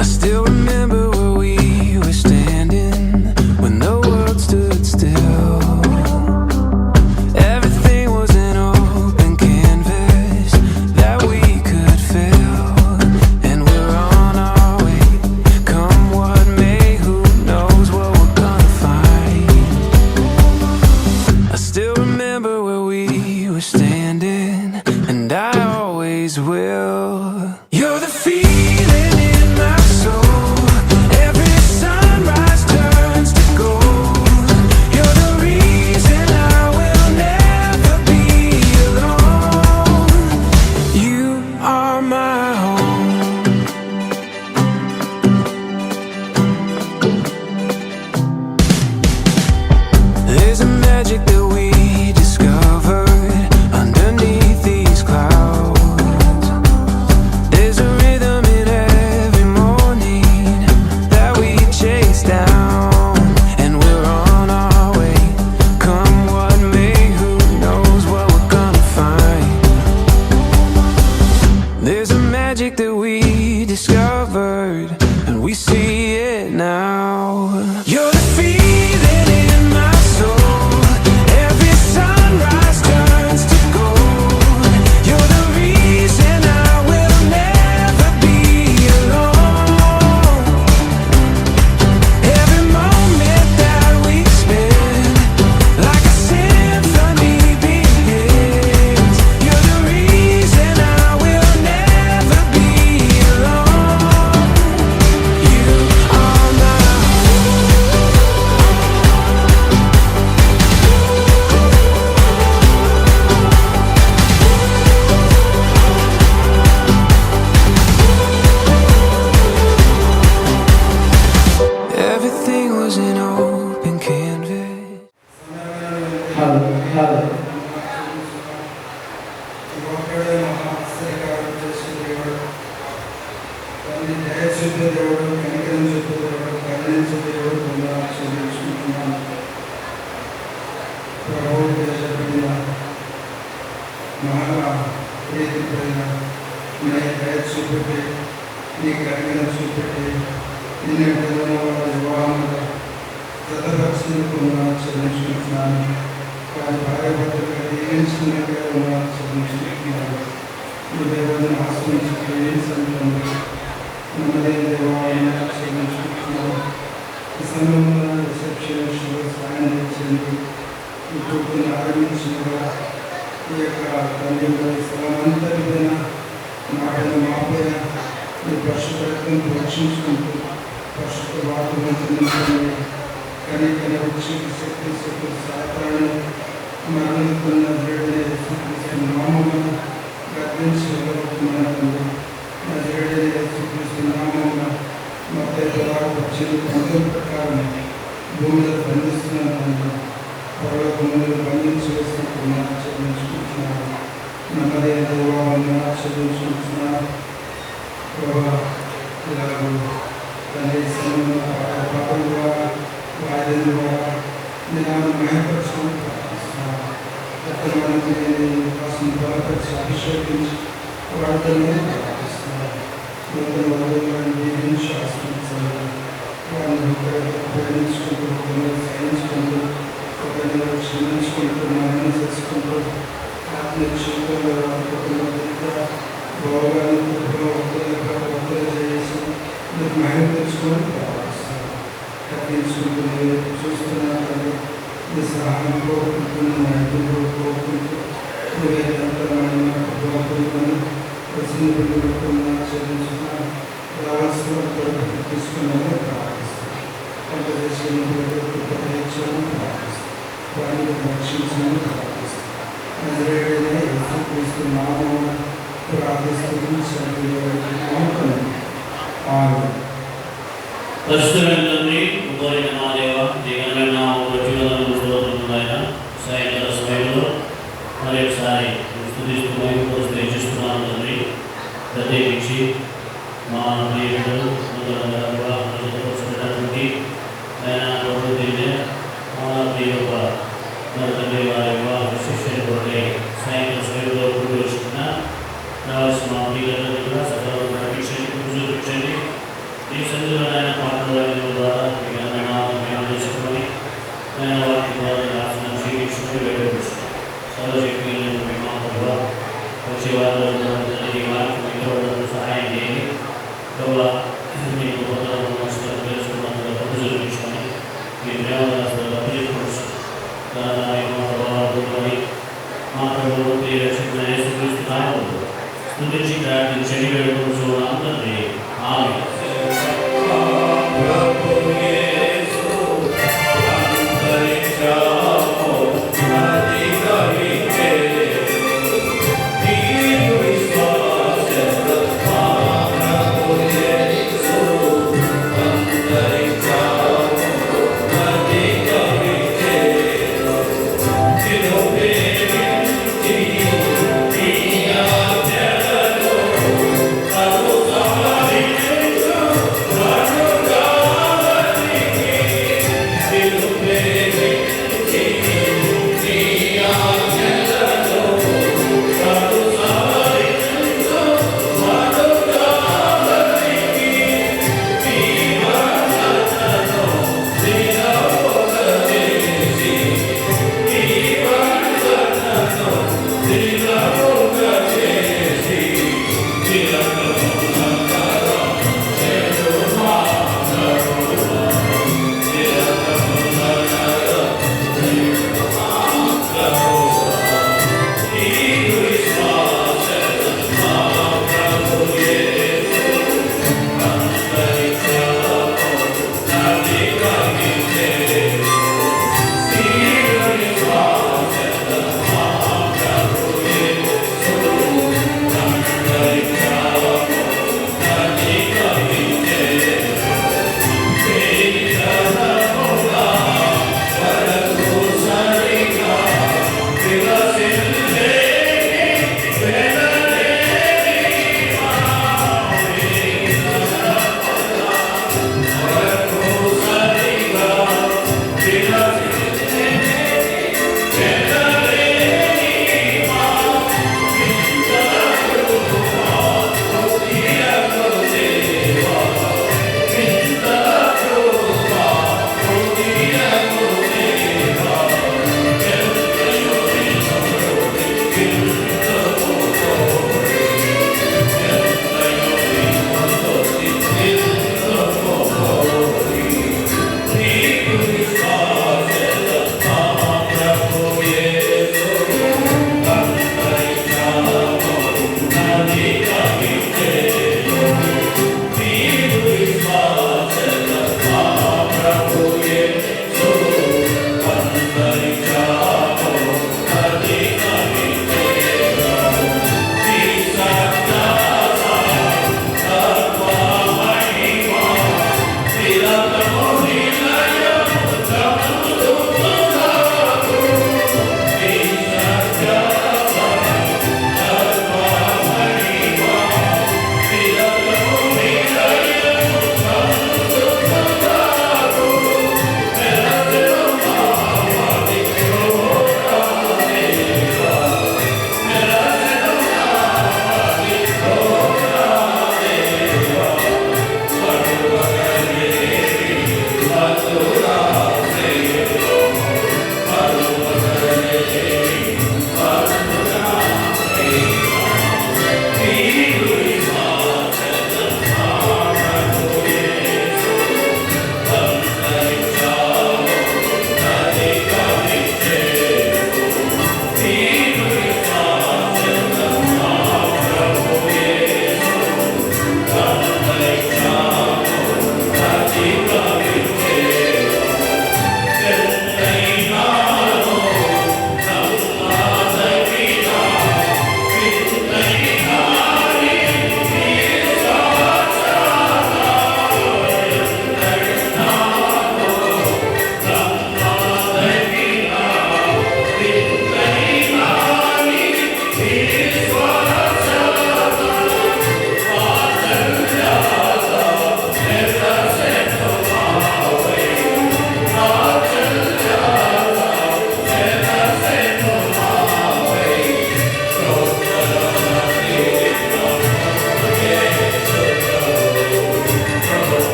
I still remember where we were standing when the world stood still. Everything was an open canvas that we could fill, and we're on our way. Come what may, who knows what we're gonna find. I still remember where we were standing, and I always will. You're the feeling in my soul. Every sunrise turns to gold. You're the reason I will never be alone. You are my home. There's a magic that we discovered underneath these clouds. There's a rhythm in every morning that we chase down, and we're on our way. Come what may, who knows what we're gonna find. There's a magic that we discovered, and we see it now. You're the feeling in my soul. Every sunrise turns to gold. You're the reason I will never be alone. Every moment that we spend, like a symphony begins. You're the reason I will never be alone. You are my everything was an open canvas. పరిశుద్ధమైన తండ్రి, ఉపరిన మా దేవ, దిగనైన ప్రజలను స్తోత్రములైన సాయంకాల సమయంలో మరొకసారి స్తుతిస్తూ చేస్తున్నాను తండ్రి. ప్రత్యేకించి మా ప్రియుడు వివాహమైనటువంటి ఆయన ప్రభుత్వ మా ప్రియ తండ్రి వారి వివాహ శిష్యుని కొరకై సాయంకాల సమయంలో కూడి వచ్చిన రావాల్సిన మా ప్రియులందరినీ కూడా సకాలంలో నడిపించండి, పూజలు ఈ సందులైన పాటల ద్వారా మీ జ్ఞానం చేసుకొని నేను వాటి ద్వారా రాసిన జీవించుకుని వెళ్ళవచ్చు సర్వశక్తి మీ మాటలు వచ్చే వారిలో ఈ వారికి మీతో సహాయం చేయండి ప్రభావ మీకు నమస్కారం తెలుసుకున్నందుకు పట్టు చూపించుకొని మీ ప్రేమ అభివృద్ధి ప్రభావాన్ని మా ప్రభుత్వ రక్షణ యేసుక్రీస్తు స్తుతించి ప్రార్థించండి వేడుకొనుచున్నాము తండ్రి ఆమేన్.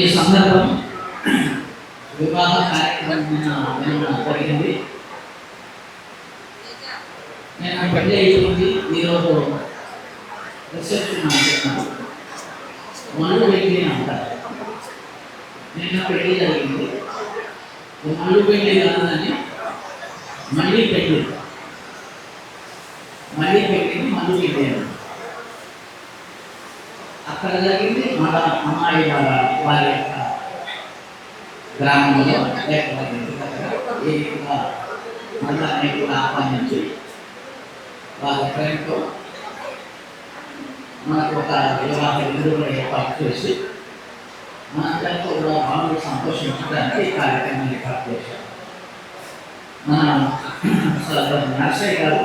ఈ సందర్భం వివాహ కార్యక్రమం జరిగింది. నేను పెళ్లి అయిపోయింది. ఈరోజు రిసెప్షన్ అనుకుంటున్నాను. మళ్ళు పెళ్లి అంటారు. నిన్న పెళ్లి జరిగింది. మళ్ళు పెళ్లి కాదని మళ్ళీ పెళ్లి మళ్ళీ పెళ్లి అక్కడ జరిగింది. మన అమ్మాయి వారి యొక్క గ్రామంలో ఈ విధంగా మళ్ళీ కూడా ఆహ్వానించి వారి ఫ్రెండ్తో మనకు ఒక వివాహ విధులు ఏర్పాటు చేసి మనందరితో కూడా బాగా సంతోషించడానికి ఈ కార్యక్రమం ఏర్పాటు చేశారు. మన సోదరు నర్సయ్య గారు,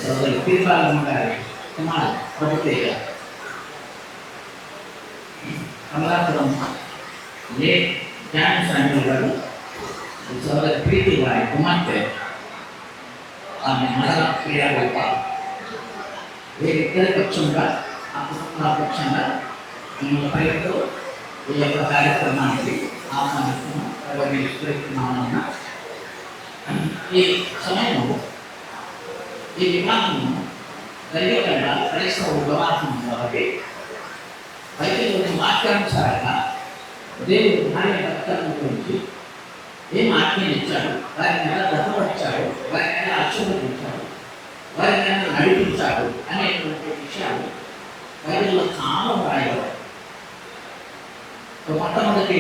సోదరు తీర్పాలమ్మ గారి కుమారు ప్రభుత్వ కమలాపురం ఏ జాన్ సాంగ్లు గారు, సోదరు ప్రీతి గారి కుమార్తె ఆమె మరణ క్రియారూప, వీరిద్దరి పక్షంగా ఆ కుటుంబ పక్షంగా మేము పేరుతో ఈ యొక్క కార్యక్రమానికి ఆహ్వానిస్తున్నాం, విస్తరిస్తున్నామన్న ఈ సమయంలో ఈ వివాహము దైవికంగా క్రైస్తవ వివాహం కాబట్టి బైబిల్లోని వాక్యానుసారంగా దేవుడు భార్య భర్తలను గురించి ఏం ఆజ్ఞలు ఇచ్చాడు, వారిని ఎలా దత్తపరిచాడు, వారిని ఎలా ఆశీర్వదించాడు, వారిని ఎలా నడిపించాడు అనేటువంటి విషయాలు బైబిల్లో చాలా రాయబడ్డాయి. మొట్టమొదటి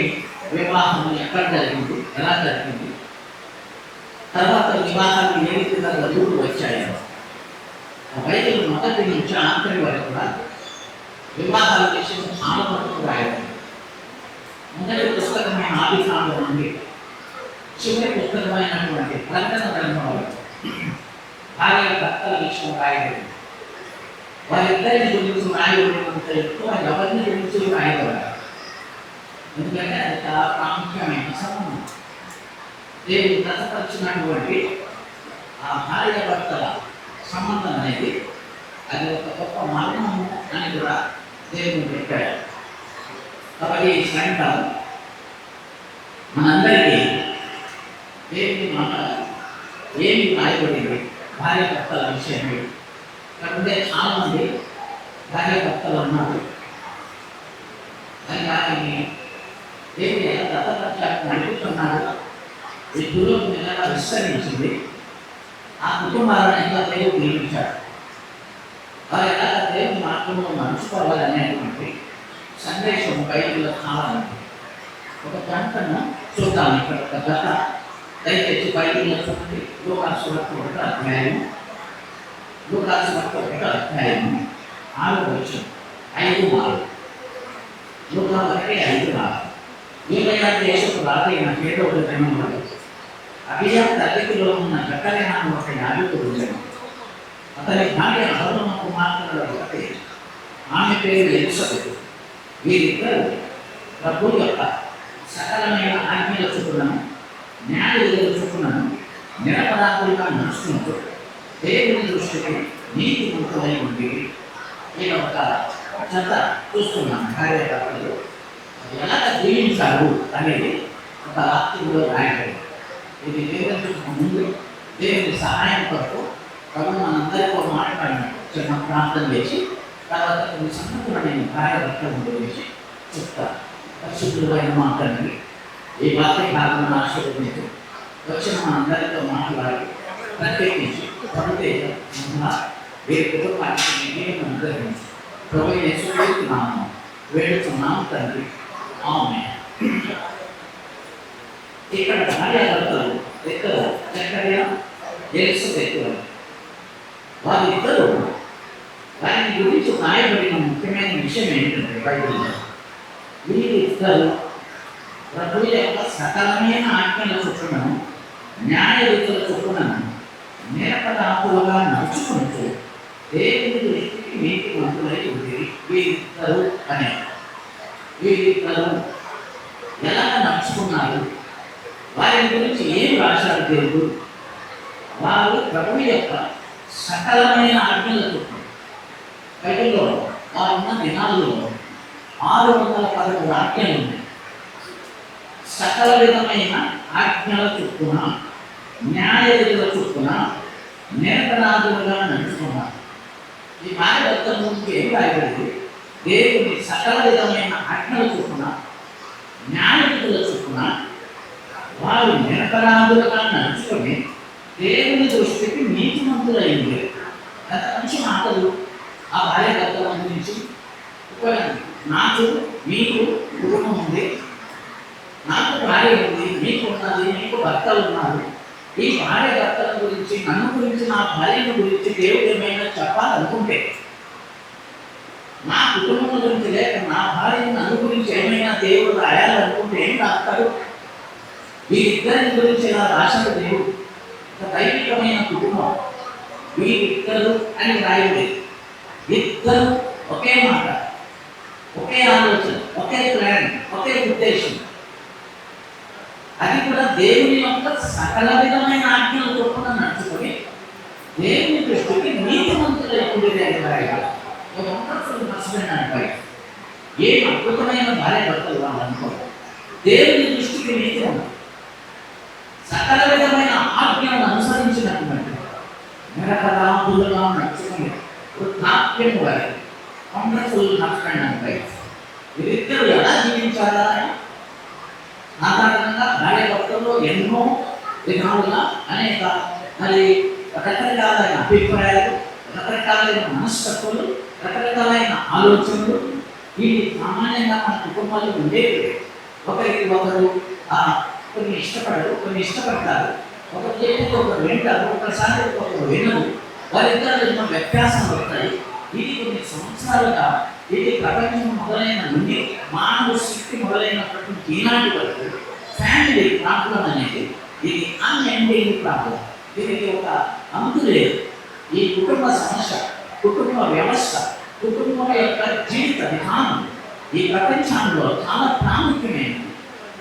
వివాహం ఎక్కడ జరిగింది, ఎలా జరిగింది, తర్వాత వివాహాలు ఏ విధంగా వధువులు వచ్చాయో బైబిల్ మొదటి నుంచి ఆఖరి వరకు కూడా వివాహాల విషయం చాలా వరకు రాయబడింది. మొదటి పుస్తకమైన ఆదికాండం నుండి చివరి పుస్తకమైనటువంటి ప్రకటన గ్రంథంలో భార్య భర్తల విషయం రాయబడింది. వారిద్దరిని గురించి రాయబడినంత ఎక్కువ ఎవరిని గురించి రాయబడాలి, ఎందుకంటే అది చాలా ప్రాముఖ్యమైన సంబంధం. దేవుడు దత్తపరిచినటువంటి ఆ భార్య భర్తల సంబంధం అనేది అది ఒక గొప్ప మర్మము అని కూడా దేవుడు చెప్పాడు. కాబట్టి ఈ సాయంకాలం మనందరికీ దేవుని మాట ఏమి రాయబడింది భార్య భర్తల విషయమే. కాకపోతే చాలా మంది భార్య భర్తలు ఉన్నారు, అని వారిని దేవుడు ఎలా దత్తపరిచాలని నడుపుతున్నాడు, ఈ గురువుని ఎలా విస్తరించింది, ఆ కుటుంబాలను ఎలా దేవుడు నియమించాడు, వారు ఎలా దేవుని మార్గంలో నడుచుకోవాలనేటువంటి సందేశం బైబిల్లో చాలా ఉంది. ఒక గంటను చూద్దాం. ఇక్కడ ఒక గత దయచేసి బైబిల్లో చూడండి. లూకాసు వార్త 1వ అధ్యాయం, లూకాసు వార్త 1వ అధ్యాయం 6వ వచనం, 5:4. లూకా 1:5-6. యూదయ దేశపు రాజైన పేదోడు జనములు అబియా తల్లికిలో ఉన్న జకర్యాను ఒక యాజకుడు ఉండెను. అతని భార్య అహరోను కుమార్తెలలో ఒకటి, ఆమె పేరు ఎలిసబెతు. వీరిద్దరూ ప్రభువు యొక్క సకలమైన ఆజ్ఞల చొప్పునను న్యాయ విధుల చొప్పునను నిరపరాధులుగా నడుచుకుంటూ దేవుని దృష్టికి నీతిమంతులై ఉండి నేను ఒక చెత్త చూస్తున్నాను. కార్యకర్తలు ఎలా జీవించారు అనేది ఒక వాక్యంలో రాయబడింది. ఇది దేవుని ముందు దేవుని సహాయం కొరకు ప్రభు మనందరితో మాట్లాడినట్టు చిన్న ప్రార్థన చేసి తర్వాత కొన్ని సంపూర్ణమైన కార్యకర్తల గురించి చెప్తారు. పరిశుద్ధులైన మాట్లాడి ఈ వాక్య భాగంలో ఆశీర్వదించి వచ్చిన మనందరితో మాట్లాడి ప్రత్యేకించి ప్రభుత్వ వీరి కుటుంబానికి నేను అనుగ్రహించి ప్రభు యేసుక్రీస్తునామమున వేడుతున్నాము తండ్రి, ఆమేన్. ఇక్కడ భార్యాభర్తలు ఇద్దరు జకర్యా ఎలిసబెతు, వారిద్దరూ వారిని గురించి రాయబడిన ముఖ్యమైన విషయం ఏంటంటే బైబిల్లో వీరిద్దరు ప్రభువు యొక్క సకలమైన ఆజ్ఞల చొప్పునను న్యాయ విధుల చొప్పునను నిరపరాధులుగా నడుచుకుంటూ దేవుని దృష్టికి నీతిమంతులై ఉండేది వీరిద్దరు అనే. వీరిద్దరు ఎలా నడుచుకున్నారు, వారి గురించి ఏం రాశాడు దేవుడు, వారు ప్రభువు యొక్క సకలమైన ఆజ్ఞల చొప్పున బైబిల్లో వారున్న దినాల్లో 616 ఆజ్ఞలు ఉన్నాయి. సకల విధమైన ఆజ్ఞల చొప్పున న్యాయ విధుల చొప్పున నిరపరాధులుగా నడుచుకున్నారు. ఈ భార్యాభర్తల గురించి ఏం రాయబడింది? దేవుని సకల విధమైన ఆజ్ఞల చొప్పున న్యాయ విధుల చొప్పున వారు నిరపరాధులుగా నడుచుకొని దేవుని దృష్టికి నీతిమంతులైంది. అంత మంచి మాటలు ఆ భార్యాభర్తల గురించి. నాకు మీకు కుటుంబం ఉంది, నాకు భార్య ఉంది, మీకు ఉన్నది, మీకు భర్తలు ఉన్నారు. ఈ భార్యాభర్తల గురించి, నన్ను గురించి, నా భార్యను గురించి దేవుడు ఏమైనా చెప్పాలనుకుంటే, నా కుటుంబం గురించి లేక నా భార్యను నన్ను గురించి ఏమైనా దేవుడు రాయాలనుకుంటే ఏం రాస్తాడు? వీరిద్దరి గురించి ఇలా రాశాడు దేవుడు. దైవికమైన కుటుంబం వీరిద్దరు అని రాయలేదు. ఇద్దరు ఒకే మాట, ఒకే ఆలోచన, ఒకే ప్లాన్, ఒకే ఉద్దేశం. అది కూడా దేవుని యొక్క సకల విధమైన ఆజ్ఞల చొప్పున నడుచుకొని దేవుని దృష్టికి నీతిమంతులై రాయాలి. ఒక వండర్ఫుల్ హస్బెండ్ అంటారు. ఏ అద్భుతమైన భార్య భర్తలు వాళ్ళనుకో, దేవుని దృష్టికి నీతిమంతులు, సకల విధమైన ఆజ్ఞలను అనుసరించినటువంటి నిరపరాధులుగా నడుచుకుని వృద్ధాప్యం వారి వండర్ఫుల్ హస్బెండ్ అంటారు. వీరిద్దరు ఎలా జీవించాలా? సాధారణంగా భార్య భర్తల్లో ఎన్నో విధాలుగా అనేక మరి రకరకాలైన అభిప్రాయాలు, రకరకాలైన మనస్తత్వాలు, రకరకాలైన ఆలోచనలు ఇవి సామాన్యంగా మన కుటుంబాల్లో ఉండేవి. ఒకరికి ఒకరు కొన్ని ఇష్టపడరు, కొన్ని ఇష్టపడతారు. ఒకరు చెప్పేది ఒకరు వింటారు, ఒకసారి ఒకరు వినరు. వారిద్దరు ఎన్నో వ్యత్యాసాలు వస్తాయి. ఇది కొన్ని సంవత్సరాలుగా ఇది ప్రపంచం మొదలైన నుండి మానవ శక్తి మొదలైనటువంటి ఈనాటి వరకు ఫ్యామిలీ ప్రాబ్లం అనేది ఇది అన్ఎండింగ్ ప్రాబ్లం. దీనికి ఒక అంతు లేదు. ఈ కుటుంబ సమస్య, కుటుంబ వ్యవస్థ, కుటుంబం యొక్క జీవిత విధానం ఈ ప్రపంచంలో చాలా ప్రాముఖ్యమైనది.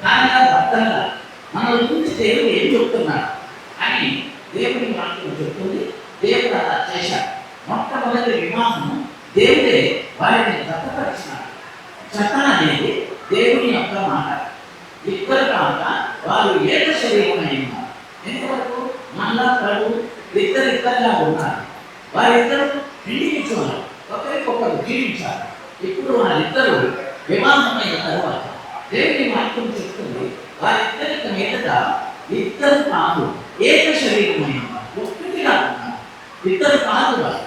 కానీ భర్తగా మన గురించి దేవుడు ఏం చెప్తున్నారు అని దేవుని వాక్యం చెప్తుంది. దేవుడు అలా చేశాడు. మొట్టమొదటి వివాహం దేవుడే వారిని జతపరిచినాడు. జత అనేది దేవుని యొక్క మాట. ఇద్దరు కాక వారు ఏక శరీరమై ఉన్నారు. ఎంతవరకు మళ్ళా ప్రభు ఇద్దరిద్దరుగా ఉన్నారు. వారిద్దరు ఇండివిజువల్, ఒకరికొకరు జీవించారు. ఇప్పుడు వారిద్దరు వివాహమైన తర్వాత దేవుని వాక్యం చెప్తుంది వారిద్దరికి మీదట ఇద్దరు కాదు ఏక శరీరమై ఉన్నారు. ఒక్కటిగా ఉన్నారు, ఇద్దరు కాదు వారు.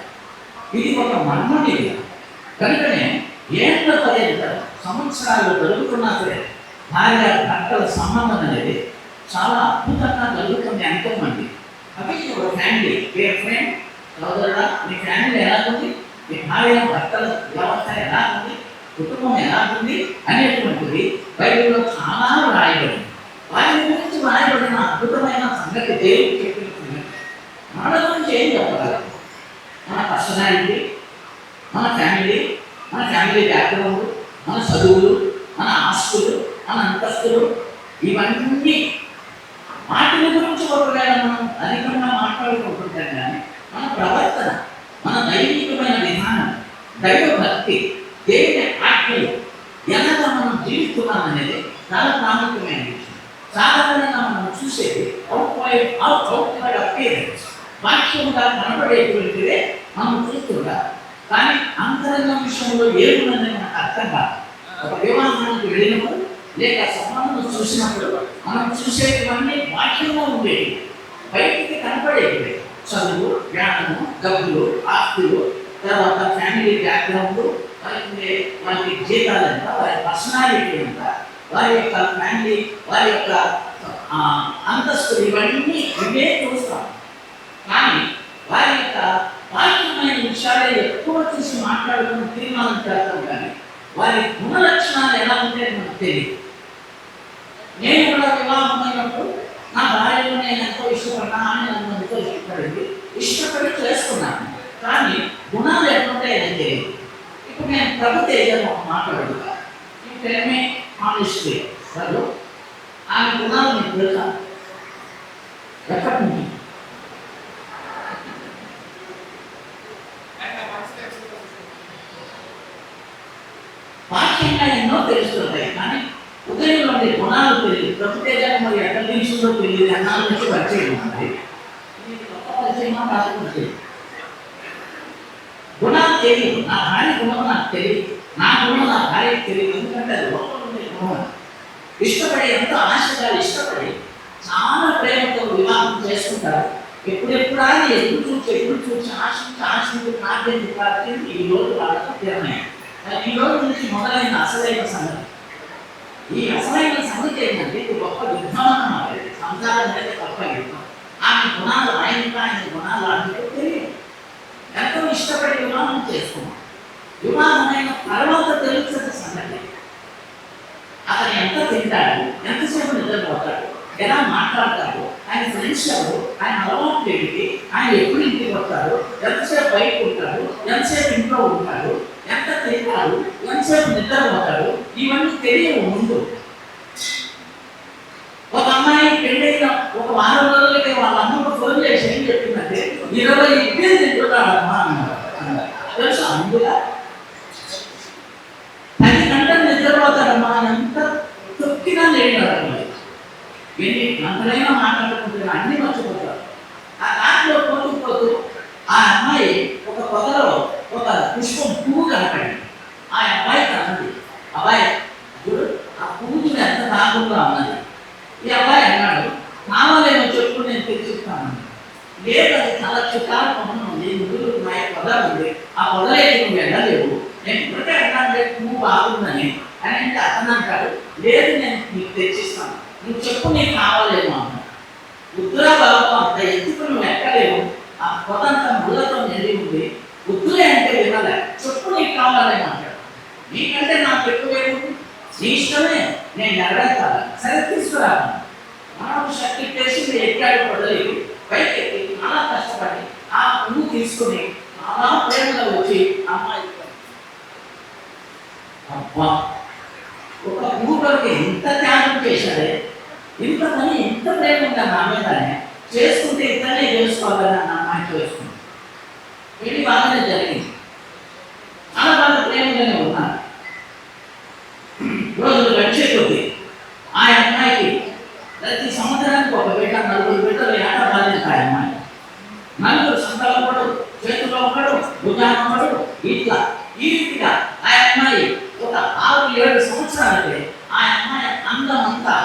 ఇది ఒక మర్మని. కనుకనే ఏళ్ళ పర్యంతం సంవత్సరాలు జరుగుతున్నా సరే భార్య భర్తల సంబంధం అనేది చాలా అద్భుతంగా జరుగుతుంది అనుకోమండి. అవి ఒక ఫ్యామిలీ, ఫ్రెండ్, సోదరుడా, మీ ఫ్యామిలీ ఎలా ఉంది, మీ భార్య భర్తల వ్యవస్థ ఎలా ఉంది, కుటుంబం ఎలా ఉంది అనేటువంటిది బైబిల్లో చాలా రాయబడింది. వారి గురించి రాయబడిన అద్భుతమైన సంగతి దేవుడు చెప్పింది. మన గురించి ఏం చెప్పగలరు? మన పర్సనాలిటీ, మన ఫ్యామిలీ బ్యాక్గ్రౌండ్, మన చదువులు, మన ఆస్తులు, మన అంతస్తులు, ఇవన్నీ వాటి గురించి ఒకవేళ మనం అధికంగా మాట్లాడుకుంటుంటాం. కానీ మన ప్రవర్తన, మన దైవికమైన విధానం, దైవభక్తి, దేవుని ఆజ్ఞలు ఎలాగా మనం జీవిస్తున్నాం అనేది చాలా ప్రాముఖ్యమైన విషయం. సాధారణంగా మనం చూసేది అవుట్వర్డ్ అపియరెన్స్, వాక్యంగా కనబడేటువంటిదే మనం చూస్తుంటాం. కానీ అంతరంగ విషయంలో ఏముందని మనకు అర్థం కాదు. ఒక వివాహానికి వెళ్ళినప్పుడు లేక సంబంధం చూసినప్పుడు మనం చూసేటివన్నీ వాక్యంలో ఉండేవి, బయటికి కనపడేవి. చదువు, జ్ఞానము, డబ్బులు, ఆస్తులు, తర్వాత ఫ్యామిలీ బ్యాక్గ్రౌండ్, వారి జీతాలు ఎంత, వారి పర్సనాలిటీ ఎంత, వారి యొక్క ఫ్యామిలీ, వారి యొక్క అంతస్తులు, ఇవన్నీ ఇవే చూస్తాం. కానీ వారి యొక్క వాక్యమైన విషయాలే ఎక్కువ చూసి మాట్లాడుకుని తీర్మానం చేస్తాం. కానీ వారి గుణ లక్షణాలు ఎలా ఉంటే మనకు తెలియదు. నేను కూడా వివాహమైనప్పుడు నా భార్యను నేను ఎంతో ఇష్టపడ్డా, ఆమె నన్ను ఎంతో ఇష్టపడి చేసుకున్నాను. కానీ గుణాలు ఎట్లుంటాయని తెలియదు. ఇప్పుడు నేను ప్రభు తేజను మాట్లాడుతా, ఈ ప్రేమే ఆనెస్ట్లీ వాళ్ళు ఆమె గుణాలు మీకు తెలుసా? ఎప్పటి నుంచి? వాక్యంగా మరి గుణాలు తెలియదు. ప్రభుత్వం మరి ఎక్కడ తీసుకుందో తెలియదు, అన్నాల నుంచి పరిచయం ఉంది. ఇది గొప్ప పరిచయమా కాకపోతే గుణాలు తెలియదు. నా భార్య గుణం నాకు తెలియదు, నా గుణం నా భార్యకి తెలియదు. ఎందుకంటే అది లోపల ఉండే గుణం. ఇష్టపడి, ఎంతో ఆశగా ఇష్టపడి చాలా ప్రేమతో వివాహం చేసుకుంటారు. ఎప్పుడెప్పుడా ఎదురు చూసి ఆశించి నాకెందుకు కాబట్టి ఈ రోజు వాళ్ళకి తీరమే. ఈ రోజు నుంచి మొదలైన అసలైన సంగతి, ఈ అసలైన సంగతి ఏంటంటే ఇది గొప్ప విధ్వంసం. అనేది సంసారం అనేది గొప్ప యుద్ధం. ఆమె గుణాలు ఆయన గుణాలు ఆమెకు తెలియదు. ఎంతో ఇష్టపడి వివాహం చేసుకున్నాం. వివాహం అయిన తర్వాత తెలుస్తుంది సంగతి. అతను ఎంత తింటాడు, ఎంతసేపు నిద్రపోతాడు, ఎలా మాట్లాడతాడు, ఆయన ఫ్రెండ్స్ ఎవరు, ఆయన అలవాటు ఏమిటి, ఆయన ఎప్పుడు ఇంటికి వస్తాడు, ఎంతసేపు బయట ఉంటాడు, ఎంతసేపు ఇంట్లో ఉంటాడు, ఎంత తింటాడు, ఎంతసేపు నిద్రపోతాడు, ఇవన్నీ తెలియవు ముందు. ఒక అమ్మాయి పెళ్ళైన ఒక వారం రోజులకి వాళ్ళ అమ్మకు ఫోన్ చేసి ఏం చెప్పిందంటే 20 ఇడ్లీలు తింటున్నాడమ్మా అన్నారు. తెలుసా? అందుగా 10 గంటలు నిద్రపోతాడమ్మా, ఎంత తొక్కినా లేడాడు. ఎన్ని గంటలైనా మాట్లాడుకుంటున్నా అన్ని మర్చిపోతారు. ఆ దాంట్లో పోతూ ఆ అమ్మాయి ఒక పొదలో ఒక పుష్పం పువ్వు కనపడింది. ఆ అబ్బాయి కన్నది. అబ్బాయి చూడు, ఆ పువ్వు ఎంత కాకుండా అన్నది. ఈ అబ్బాయి అన్నాడు, కావాలేమో చెప్పు, నేను తెచ్చిస్తాను. లేదు, అది చాలా చుట్టాల పొలం ఉంది, ముందు నా పొద ఉంది, ఆ పొదలైతే నువ్వు వెళ్ళలేవు, నేను ఇప్పటికే అన్నాను పువ్వు బాగుందని అని. అంటే అతను అంటాడు, లేదు నేను నీకు తెచ్చిస్తాను, నువ్వు చెప్పు నీకు కావాలేమో అన్నాడు. ఉత్తరా బాబు అంత ఎత్తుకు నువ్వు ఎక్కలేవు, ఆ పొద అంతా ముళ్ళతో నిండి ఉంది, ఉత్తులే అంటే వినాలే, చెప్పు నీకు కావాలేమో అంటాడు. నీకంటే నాకు ఎక్కువేమో, నీ ఇష్టమే, నేను ఎగడతాను, సరే తీసుకురాను. మనం శక్తి చేసి ఎక్కాడు పొదలేవి, పైకి ఎక్కి చాలా కష్టపడి ఆ పువ్వు తీసుకుని చాలా ప్రేమలో వచ్చి అమ్మాయి అబ్బా ఒక పువ్వు కొరకు ఎంత త్యాగం చేశాడే, ఇంత పని ఎంత ప్రేమ ఉందా నా మీదనే, చేసుకుంటే ఇతనే చేసుకోవాలని నా అమ్మాయి చేసుకుంది. పెళ్లి బాగానే జరిగింది, చాలా బాగా ప్రేమగానే ఉన్నారు. రోజులు గడిచే కొద్ది ఆ అమ్మాయికి ప్రతి సంవత్సరానికి ఒక బిడ్డ, 4 బిడ్డలు ఏట బాధిస్తాయి. అమ్మాయి 4 సంతలో ఒకడు, చేతిలో ఒకడు, భుజాన ఒకడు, ఇట్లా ఈ రీతిగా ఆ అమ్మాయి ఒక 6-7 సంవత్సరాలకి ఆ అమ్మాయి అందం అంతా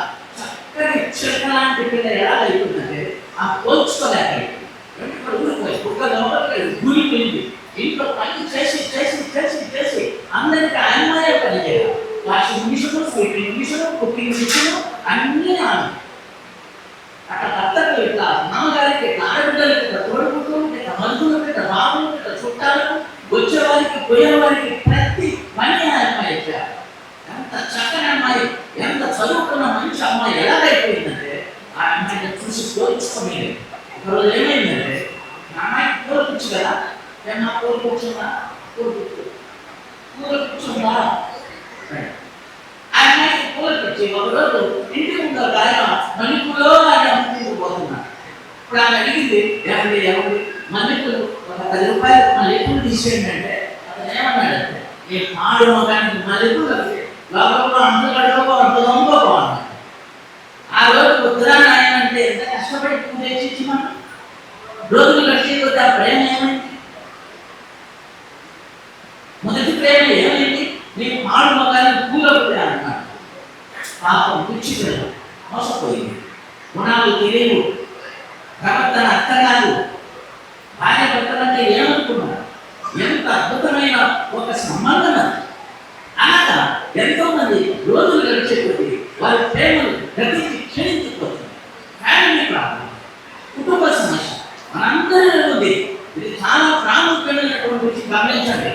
చక్కని చెక్క లాంటి పిల్ల ఎలా అయిపోతుందంటే ఆ పోల్చుకోలేక గురిపోయింది. ఇంట్లో పని చేసి చేసి చేసి చేసి అందరికీ ఆ అమ్మాయే పని చేయాలి. Washing machine, sweeping machine, cooking machine అన్నీ ఆమె. అక్కడ భర్తకు ఇట్లా, అమ్మగారికి ఇట్లా, ఆడబిడ్డలకి ఇట్లా, తోడుకుంటూ ఇట్లా, మనుషులకు ఇట్లా, బాబులకు ఇట్లా, చుట్టాలకు, వచ్చేవారికి పోయేవారికి ప్రతి పని ఆ అమ్మాయి ఇచ్చారు. ఎంత చక్కని అమ్మాయి, ఎంత చదువుకున్న మంచి అమ్మాయి ఎలాగైపోయిందంటే ఆ అమ్మాయిని చూసి కోరుచుకోలేదు. ఒకరోజు ఏమైందంటే, నా అమ్మాయికి కోరుకొచ్చు కదా, నేను నా కోరుకొచ్చున్నా, కోరుకొచ్చుందా ఆ అమ్మాయికి కోరుకొచ్చి ఒకరోజు ఇంటి ముందు ఆయన మణిపూర్లో ఆయన అమ్ముకుంటూ పోతున్నాడు. ఇప్పుడు ఆమె అడిగింది, ఎవరి మల్లెపూలు ఒక 10 రూపాయలు మల్లెపూలు తీసేయండి అంటే అతను ఏమన్నాడంటే, ఈ పాడు మొగానికి మల్లెపూలు లోపల అంత గడపో అంత దొంగకో అన్నాడు. ఆ రోజు ఉత్తరాన ఆయన అంటే ఎంత కష్టపడి పూజ చేసి మనం రోజులు గడిచే కొద్ది ఆ ప్రేమ ఏమైంది? మొదటి ప్రేమ ఏమైంది? నీకు పాడు మొగానికి పూల పుట్టే అన్నాడు. పాపం పిచ్చిపోయాడు, మోసపోయింది, గుణాలు తెలియవు, ప్రవర్తన అర్థం కాదు. భార్య భర్తలంటే ఏమనుకున్నారు? ఎంత అద్భుతమైన ఒక సంబంధం అది. అనగా ఎంతో మంది రోజులు గడిచే కొద్ది వారి ప్రేమలు గతికి క్షీణించిపోతుంది. ఫ్యామిలీ ప్రాబ్లం, కుటుంబ సమస్య మనందరిలో ఉంది. ఇది చాలా ప్రాముఖ్యమైనటువంటి విషయం, గమనించండి.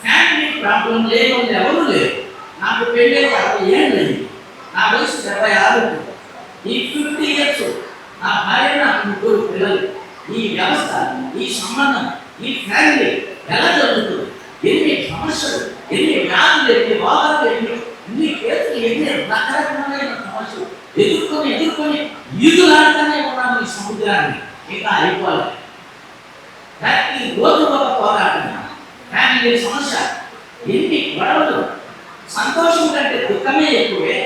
ఫ్యామిలీ ప్రాబ్లం లేని వాళ్ళు ఎవరు లేరు. నాకు పెళ్ళి 60 ఏళ్ళు అయింది, నా వయసు 76. ఈ 50 years నా భార్య, నాకు 3 పిల్లలు. ఈ వ్యవస్థ, ఈ సంబంధం, ఈ ఫ్యామిలీ ఎలా జరుగుతుంది? ఎన్ని సమస్యలు, ఎన్ని వ్యాధులు, ఎన్ని వాదాలు, ఎన్ని కేసులు, ఎన్ని రకరకమైన సమస్యలు ఎదుర్కొని ఈదులాడుతూనే ఉన్నాము ఈ సముద్రాన్ని. ఇంకా అయిపోవాలి. ప్రతి రోజు ఒక పోరాటం. ఫ్యామిలీ సమస్య, ఎన్ని గొడవలు. సంతోషం కంటే దుఃఖమే ఎక్కువే.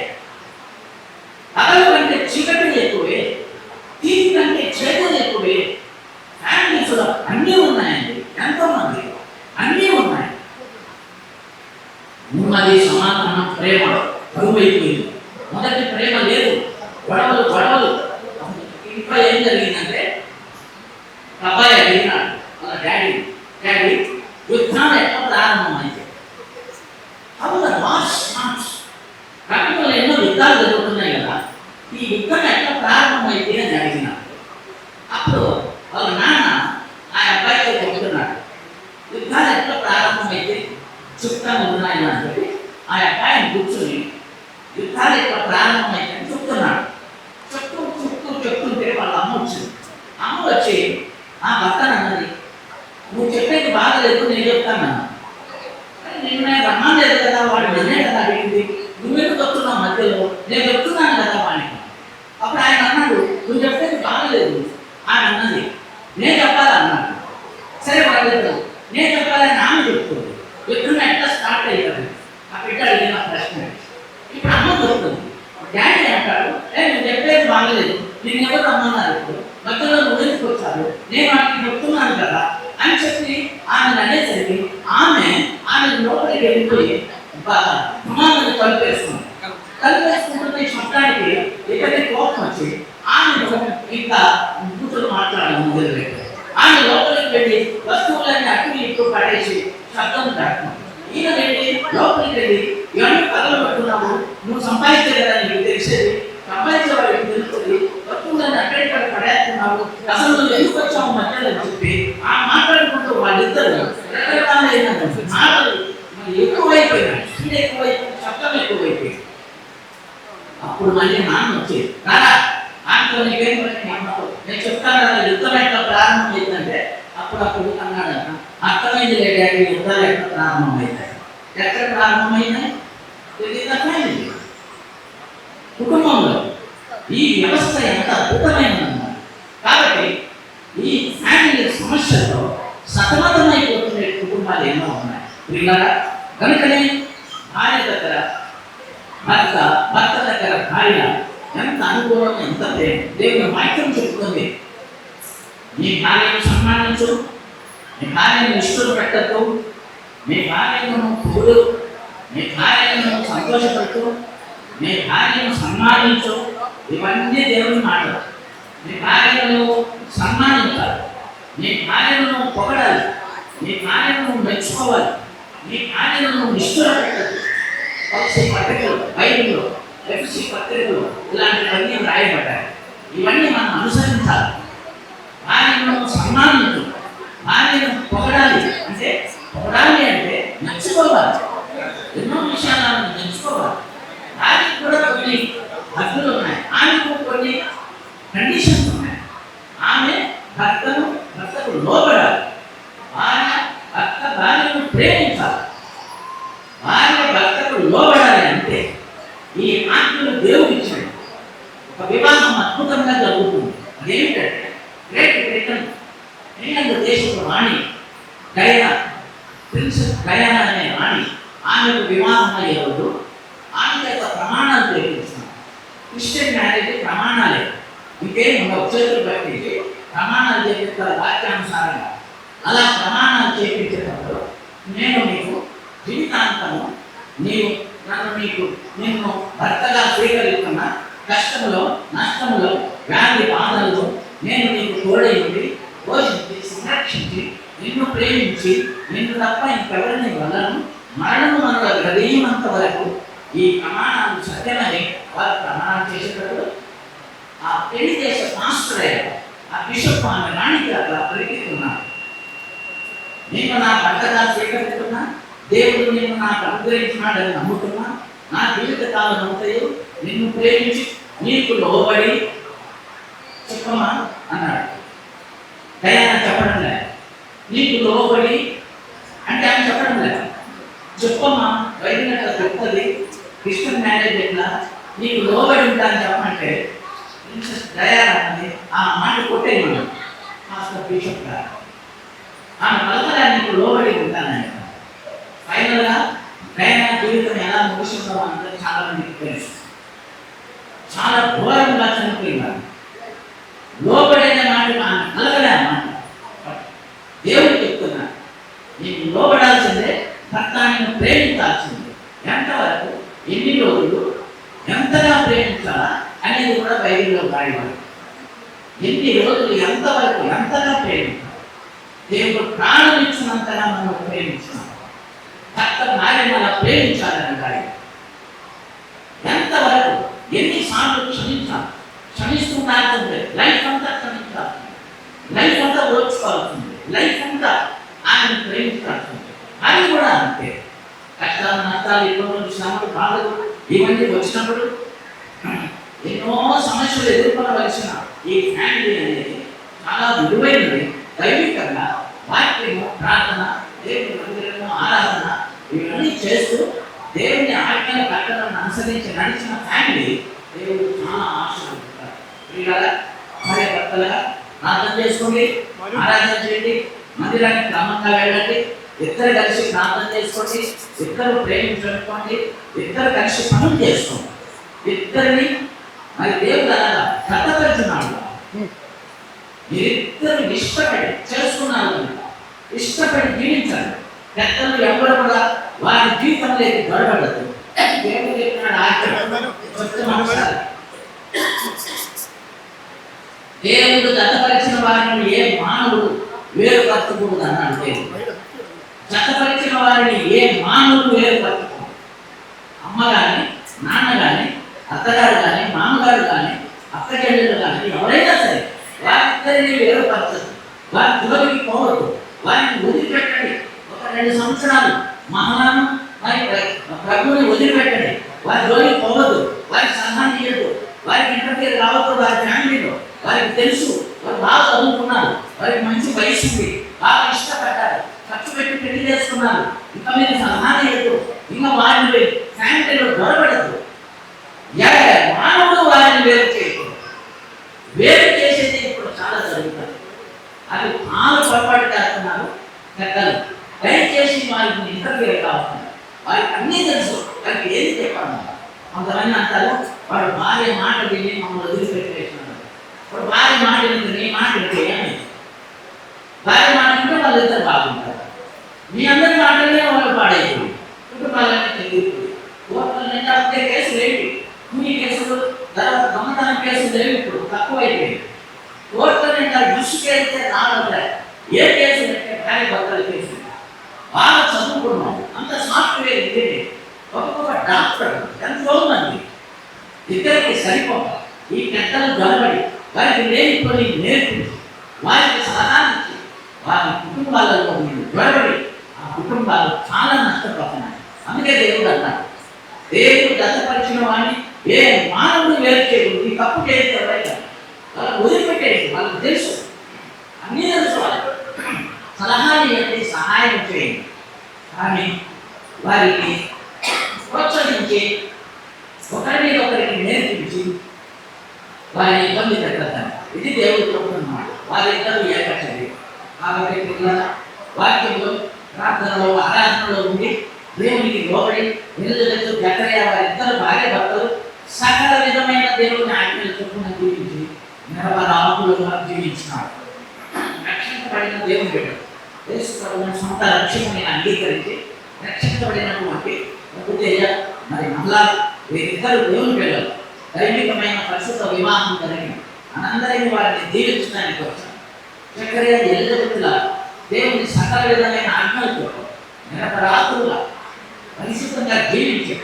మొదటి ప్రేమ లేదు, గొడవలు గొడవలు. ఇంట్లో ఏం జరిగిందంటే అబ్బాయి అడిగినాడు వాళ్ళ డాడీ యుద్ధం ఎట్లా ప్రారంభమైంది. అప్పుడు ప్రపంచంలో ఎన్నో యుద్ధాలు జరుగుతున్నాయి కదా, ఈ యుద్ధం ఎట్లా ప్రారంభమైంది అని అడిగినాడు. అప్పుడు వాళ్ళ నాన్న ఆ అబ్బాయితో చెబుతున్నాడు, యుద్ధాలు ఎట్లా ప్రారంభమైతే చెప్తాను ఉన్నాయి అని చెప్పి ఆ అబ్బాయిని కూర్చొని యుద్ధాలు ఎట్లా ప్రారంభమైతే అని చెప్తున్నాడు. చెప్తుంటే వాళ్ళ అమ్మ వచ్చింది. అమ్మ వచ్చి ఆ భర్తను అన్నది, నువ్వు చెప్పేది బాగలేదు, నేను చెప్తాను. నిన్న రమ్మలేదు కదా, వాడు నిన్నే కదా అడిగింది, నువ్వెందుకు వస్తున్నావు మధ్యలో, నేను చెప్తున్నాను కదా వాడికి. అప్పుడు ఆయన అన్నాడు, నువ్వు చెప్పేది బాగలేదు. ఆయన అన్నది, నేను చెప్పాలన్నాడు. సరే వాళ్ళు నేను చెప్పాలని ఆమె చెప్తుంది. యుద్ధం ఎట్లా స్టార్ట్ అవుతుంది ఆ బిడ్డ అడిగిన ప్రశ్న. ఇప్పుడు అమ్మ చెప్తుంది, డాడీ అంటాడు, నువ్వు చెప్పేది బాగలేదు, నేను ఎవరు రమ్మన్నారు, ఇప్పుడు మధ్యలో నువ్వు ఎందుకు వచ్చారు, నేను వాటికి చెప్తున్నాను కదా అని చెప్పి ఆమెను అనేసరికి ఆమె లోపలికి వెళ్ళిపోయి ప్రమాదాన్ని కలిపేసుకుంటున్న శబ్దానికి ఇక్కడికి కోపం వచ్చి ఆమెను ఇంకా కూతురు మాట్లాడడం మొదలుపెట్టారు. ఆమె లోపలికి వెళ్ళి వస్తువులన్నీ అటు ఇటు పడేసి శబ్దం పెట్టడం. ఈయన వెళ్ళి లోపలికి వెళ్ళి ఇవన్నీ కథలు పెట్టున్నావు, నువ్వు సంపాదించే కదా నీకు తెలిసేది, సంపాదించే వాడికి తెలుస్తుంది, వస్తువులన్నీ అక్కడ ఇక్కడ పడేస్తున్నావు, అసలు నువ్వు ఎందుకు వచ్చావు మధ్యలో చెప్పి ఆ మాట్లాడుకుంటూ వాళ్ళిద్దరు రకరకాలైన మాటలు ఎక్కువైపోయినాయి, స్పీడ్ ఎక్కువైపోయింది, శబ్దం ఎక్కువైపోయింది. అప్పుడు మళ్ళీ నాన్న వచ్చి రారా ఆమెతో నీకేం నేను చెప్తాను కదా యుద్ధం ఎట్లా ప్రారంభం అయిందంటే అప్పుడు అన్నాడు, అర్థమైంది లేదు యుద్ధాలు ఎట్లా ప్రారంభమవుతాయి, ఎక్కడ ప్రారంభమైనాయి కుటుంబంలో. ఈ వ్యవస్థ ఎంత అద్భుతమైనదన్నమాట. కాబట్టి ఈ ఫ్యామిలీ సమస్యల్లో సతమతమైపోతున్న కుటుంబాలు ఎన్నో ఉన్నాయి పిల్లరా. కనుకనే భార్య దగ్గర భర్త దగ్గర భార్య ఎంత అనుకూలం, ఎంత దేవుని వాక్యం చెప్తుంది, మీ భార్యను సన్మానించు, మీ భార్యను ఇష్టం పెట్టద్దు, మీ భార్యను పొగుడు, మీ భార్యను సంతోషపెట్టు, మీ భార్యను సన్మానించు. ఇవన్నీ దేవుని మాటలు. మీ భార్యను సన్మానించాలి, మీ భార్యను పొగడాలి, మీ భార్యను మెచ్చుకోవాలి, మీ భార్యను ఇష్టం పెట్టద్దు. పక్షి పత్రికలు బైబిల్లో ఎఫ్సి పత్రికలు ఇలాంటివన్నీ రాయబడ్డాయి. ఇవన్నీ మనం అనుసరించాలి. భార్యను సన్మానించు, భార్యను పొగడాలి. అంటే పొగడాలి అంటే మెచ్చుకోవాలి, ఎన్నో విషయాలను మెచ్చుకోవాలి. భార్యకు కూడా కొన్ని హద్దులు ఉన్నాయి, ఆమెకు కొన్ని కండిషన్స్ ఉన్నాయి. ఆమె భర్తకు లోబడాలి, భార్యను ప్రేమించాలి. భార్య భర్తకు లోబడాలి అంటే ఈ ఆజ్ఞలు దేవుడు ఇచ్చాడు. ఒక వివాహం అద్భుతంగా జరుగుతుంది. అదేమిటంటే గ్రేట్ బ్రిటన్ ఇంగ్లాండ్ దేశపు రాణి డయానా, ప్రిన్సెస్ డయానా అనే రాణి, ఆమెకు వివాహం అయ్యే రోజు ఆమె యొక్క ప్రమాణాలు చేపిస్తున్నారు. క్రిస్టియన్ మ్యారేజ్ ప్రమాణాలే, ఇంకేం చేతులు పెట్టించి ప్రమాణాలు చేపిస్తారు వాక్యానుసారంగా. అలా ప్రమాణాలు చేపించేటప్పుడు నేను నీకు జీవితాంతము నిన్ను భర్తగా స్వీకరిస్తున్న కష్టంలో నష్టంలో వ్యాధి బాధల్లో నేను నీకు తోడై ఉండి పోషించి సంరక్షించి నిన్ను ప్రేమించి నిన్ను తప్ప ఇంకెవరిని వదలను, మరణము మనలో హృదయమంత వరకు ఈ ప్రమాణాలు సత్యమని వారు ప్రమాణాలు చేసేటప్పుడు ఆ పెళ్లి దేశ మాస్టర్ అయ్యారు. ఆ బిషప్ ఆమె రాణికి అట్లా పరిగెత్తున్నారు, నేను నా భర్తగా స్వీకరిస్తున్నా, దేవుడు నిన్ను నాకు అనుగ్రహించినాడని నమ్ముతున్నా, నా జీవిత కాలం అంతయు నిన్ను ప్రేమించి నీకు లోబడి చెప్పమా అన్నాడు. డయానా చెప్పడం లేదు, నీకు లోబడి అంటే ఆమె చెప్పడం లేదు, చెప్పమ్మా వైద్యులు చెప్తుంది క్రిస్టియన్ మ్యారేజ్ ఎట్లా నీకు లోబడి ఉంటా అని చెప్పమంటే డయానా అన్నది ఆ మాట కొట్టేయమన్నాడు మాస్టర్ బిషప్ గారు. ఆమె పలకరా నీకు లోబడి ఉంటానని. ఫైనల్గా డయానా జీవితం ఎలా ముగిసిందో అందరూ చాలా మందికి తెలుసు. చాలా ఘోరంగా చనిపోయినారు. లోబడిన మాట ఆమె పలకలే అన్నమాట. దేవుడు చెప్తున్నాడు, నీకు లోబడాల్సిందే, భర్త నిన్ను ప్రేమించాల్సిందే. ఎంతవరకు, ఎన్ని రోజులు, ఎంతగా ప్రేమించాలా అనేది కూడా బైబిల్లో రాయబడి ఎన్ని రోజులు ఎంతవరకు ఎంతగా ప్రేమించాలి. దేవుడు ప్రాణం ఇచ్చినంతగా మనం ప్రేమించాలి. భర్త భార్య మనం ప్రేమించాలని రాయి ఎంతవరకు ఎన్నిసార్లు క్షమించాలి. క్షమిస్తుంటే లైఫ్ అంతా క్షమించాలి. లైఫ్ అంతా ఓర్చుకోవాల్సింది. లైఫ్ అంతా ఆయన ప్రేమించాల్సింది. అది కూడా అంతే. కష్టాలు నష్టాలు ఇబ్బందులు శ్రమలు బాధలు ఇవన్నీ వచ్చినప్పుడు ఎన్నో సమస్యలు ఎదుర్కొనవలసిన ఈ ఫ్యామిలీ అనేది చాలా విలువైనది. దైవికంగా వాక్యము, ప్రార్థన, దేవుని మందిరము, ఆరాధన ఇవన్నీ చేస్తూ దేవుని ఆజ్ఞల కట్టలను అనుసరించి నడిచిన ఫ్యామిలీ దేవుడు చాలా ఆశీర్వదిస్తారు. భార్య భర్తలుగా ప్రార్థన చేసుకోండి, ఆరాధన చేయండి, మందిరానికి క్రమంగా వెళ్ళండి, ఇద్దరు కలిసి ప్రార్థన చేసుకోండి, ఇద్దరు ప్రేమించుకోండి, ఇద్దరు కలిసి పనులు చేసుకోండి. ఇద్దరిని మరి దేవుడు అలాగా కట్టపడుతున్నాడు. మీరిద్దరు ఇష్టపడి చేసుకున్నారు, ఇష్టపడి జీవించాలి. పెద్దలు ఎవరు కూడా వారి జీవితంలోకి గొడవడదు. దేవుడు చెప్పినాడు దేవుడు జతపరిచిన వారిని ఏ మానవుడు వేరుపరచకూడదు అన్నాడు. దేవుడు జతపరిచిన వారిని ఏ మానవుడు వేరుపరచకూడదు. అమ్మ కానీ, నాన్న కానీ, అత్తగారు కానీ, మామగారు కానీ, అక్కచెల్లెలు కానీ ఎవరైనా సరే వారిద్దరిని వేరుపరచదు. వారి జోలికి పోవద్దు, వారిని వదిలిపెట్టండి. ఒక 2 సంవత్సరాలు మహాను మరి ప్రభువుని వదిలిపెట్టండి. వారి జోలికి పోవద్దు, వారికి సహాయం చేయద్దు, వారికి ఇంటర్ఫియర్ రావద్దు. వారి ఫ్యామిలీలో వారికి తెలుసు, వారు బాగా చదువుకున్నారు, వారికి మంచి వయసు ఉంది, బాగా ఇష్టపడ్డారు, ఖర్చు పెట్టి పెళ్లి చేసుకున్నారు. ఇంకా మీరు సలహాలు చేయద్దు, ఇంకా వారిని ఫ్యామిలీలో గొడవడద్దు. మానవుడు వారిని వేరు చేయకూడదు. వేరు చేసేది ఇప్పుడు చాలా జరుగుతుంది. అది చాలా పొరపాటు చేస్తున్నారు పెద్దలు. దయచేసి వారికి ఇంటర్వ్యూలు కావాలి. వారికి అన్నీ తెలుసు, వారికి ఏది చెప్పాలి. కొంతమంది అంటారు వాడు భార్య మాట విని మమ్మల్ని వదిలిపెట్టేసినాడు. వాడు భార్య మాట విని నీ మాట వింటే ఏమి? భార్య మాట వింటే వాళ్ళు ఇద్దరు బాగుంటారు. మీ అందరి మాటలనే వాళ్ళు పాడైపోయి కుటుంబాలన్నీ తెలియదు. కోర్టులు కేసులు ఏంటి? కూలీ కేసులు, తర్వాత దొంగతనం కేసులు లేవు, ఇప్పుడు తక్కువైపోయింది. కోర్టులు నిండా ఇసుకెళ్తే రావట్లే. ఏ కేసు అంటే భార్య భర్తల కేసు. బాగా చదువుకున్నాం, అంత సాఫ్ట్వేర్ ఇంజనీర్, ఒక్కొక్క డాక్టర్, ఎంతో మంది. ఇద్దరికి సరిపోక ఈ పెద్దలు గడబడి వారికి లేని కొన్ని నేర్పించి వారికి సలహాలు ఇచ్చి వారి కుటుంబాలలో గడబడి ఆ కుటుంబాలు చాలా నష్టపోతున్నాయి. అందుకే దేవుడు అన్నాడు, దేవుడు దత్తపరిచిన వాడిని ఏ మానవుడు వేరు చేయకూడదు. ఈ తప్పు చేస్తే వాళ్ళకి వదిలిపెట్టేసి వాళ్ళకి తెలుసు, అన్నీ తెలుసు. వాళ్ళకి సలహాలు ఇవ్వండి, సహాయం చేయండి, కానీ వారికి ప్రోత్సహించి ఒకరి మీద ఒకరికి నేర్పించి వారిని ఇబ్బంది పెట్టద్దంట. ఇది దేవుడు చెబుతున్నాడు. వారిద్దరూ ఏకచర్య. కాబట్టి పిల్లల వాక్యంలో, ప్రార్థనలో, ఆరాధనలో ఉండి దేవునికి లోబడి నిలుదెత్తు జకర్యా వారిద్దరు భార్య భర్తలు సకల విధమైన దేవుని ఆజ్ఞలు చొప్పున జీవించి నిరపరాధులుగా జీవించినాడు. రక్షించబడిన దేవుని బిడ్డలు యేసుప్రభువుని సొంత రక్షకుని అంగీకరించి రక్షించబడినటువంటి మరి మళ్ళా వీరిద్దరు దేవుని బిడ్డలు దైవికమైన పరిశుద్ధ వివాహం జరిగి మనందరినీ వారిని దీవించడానికి వచ్చారు. జకర్యా ఎలిజబెతుల దేవుని సకల విధమైన ఆజ్ఞలతో నిరపరాధులుగా పరిశుద్ధంగా జీవించి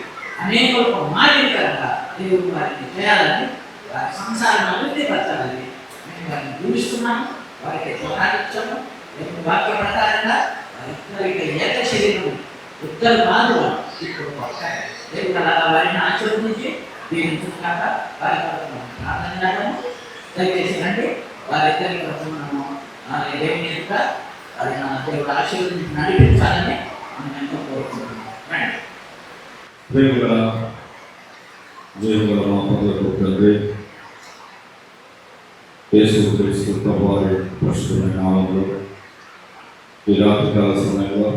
అనేకులకు మాదిరికరంగా దేవుడు వారిని చేయాలని, వారి సంసారం అభివృద్ధి పరచాలని మేము వారిని జీవిస్తున్నాము. వారికి పోరాడించాము. దేవుని వాక్య ప్రకారంగా వారి ఏక శరీరం ఇద్దరు కాదు ఇప్పుడు దేవుడు అలాగా వారిని ఆశీర్వదించి దీవించుగాక. వారి ప్రార్థన దయచేసి రండి. వారిద్దరి కోసం మనము దేవుని యొక్క వారి దేవుడు ఆశీర్వదించి నడిపించాలని మనం ఎంతో కోరుకుంటున్నాం. ప్రేమగల జయగల మా పనులకు తండ్రి యేసుక్రీస్తు ప్రభువారి పరిశుద్ధమైన నామములో ఈ రాత్రికాల సమయంలో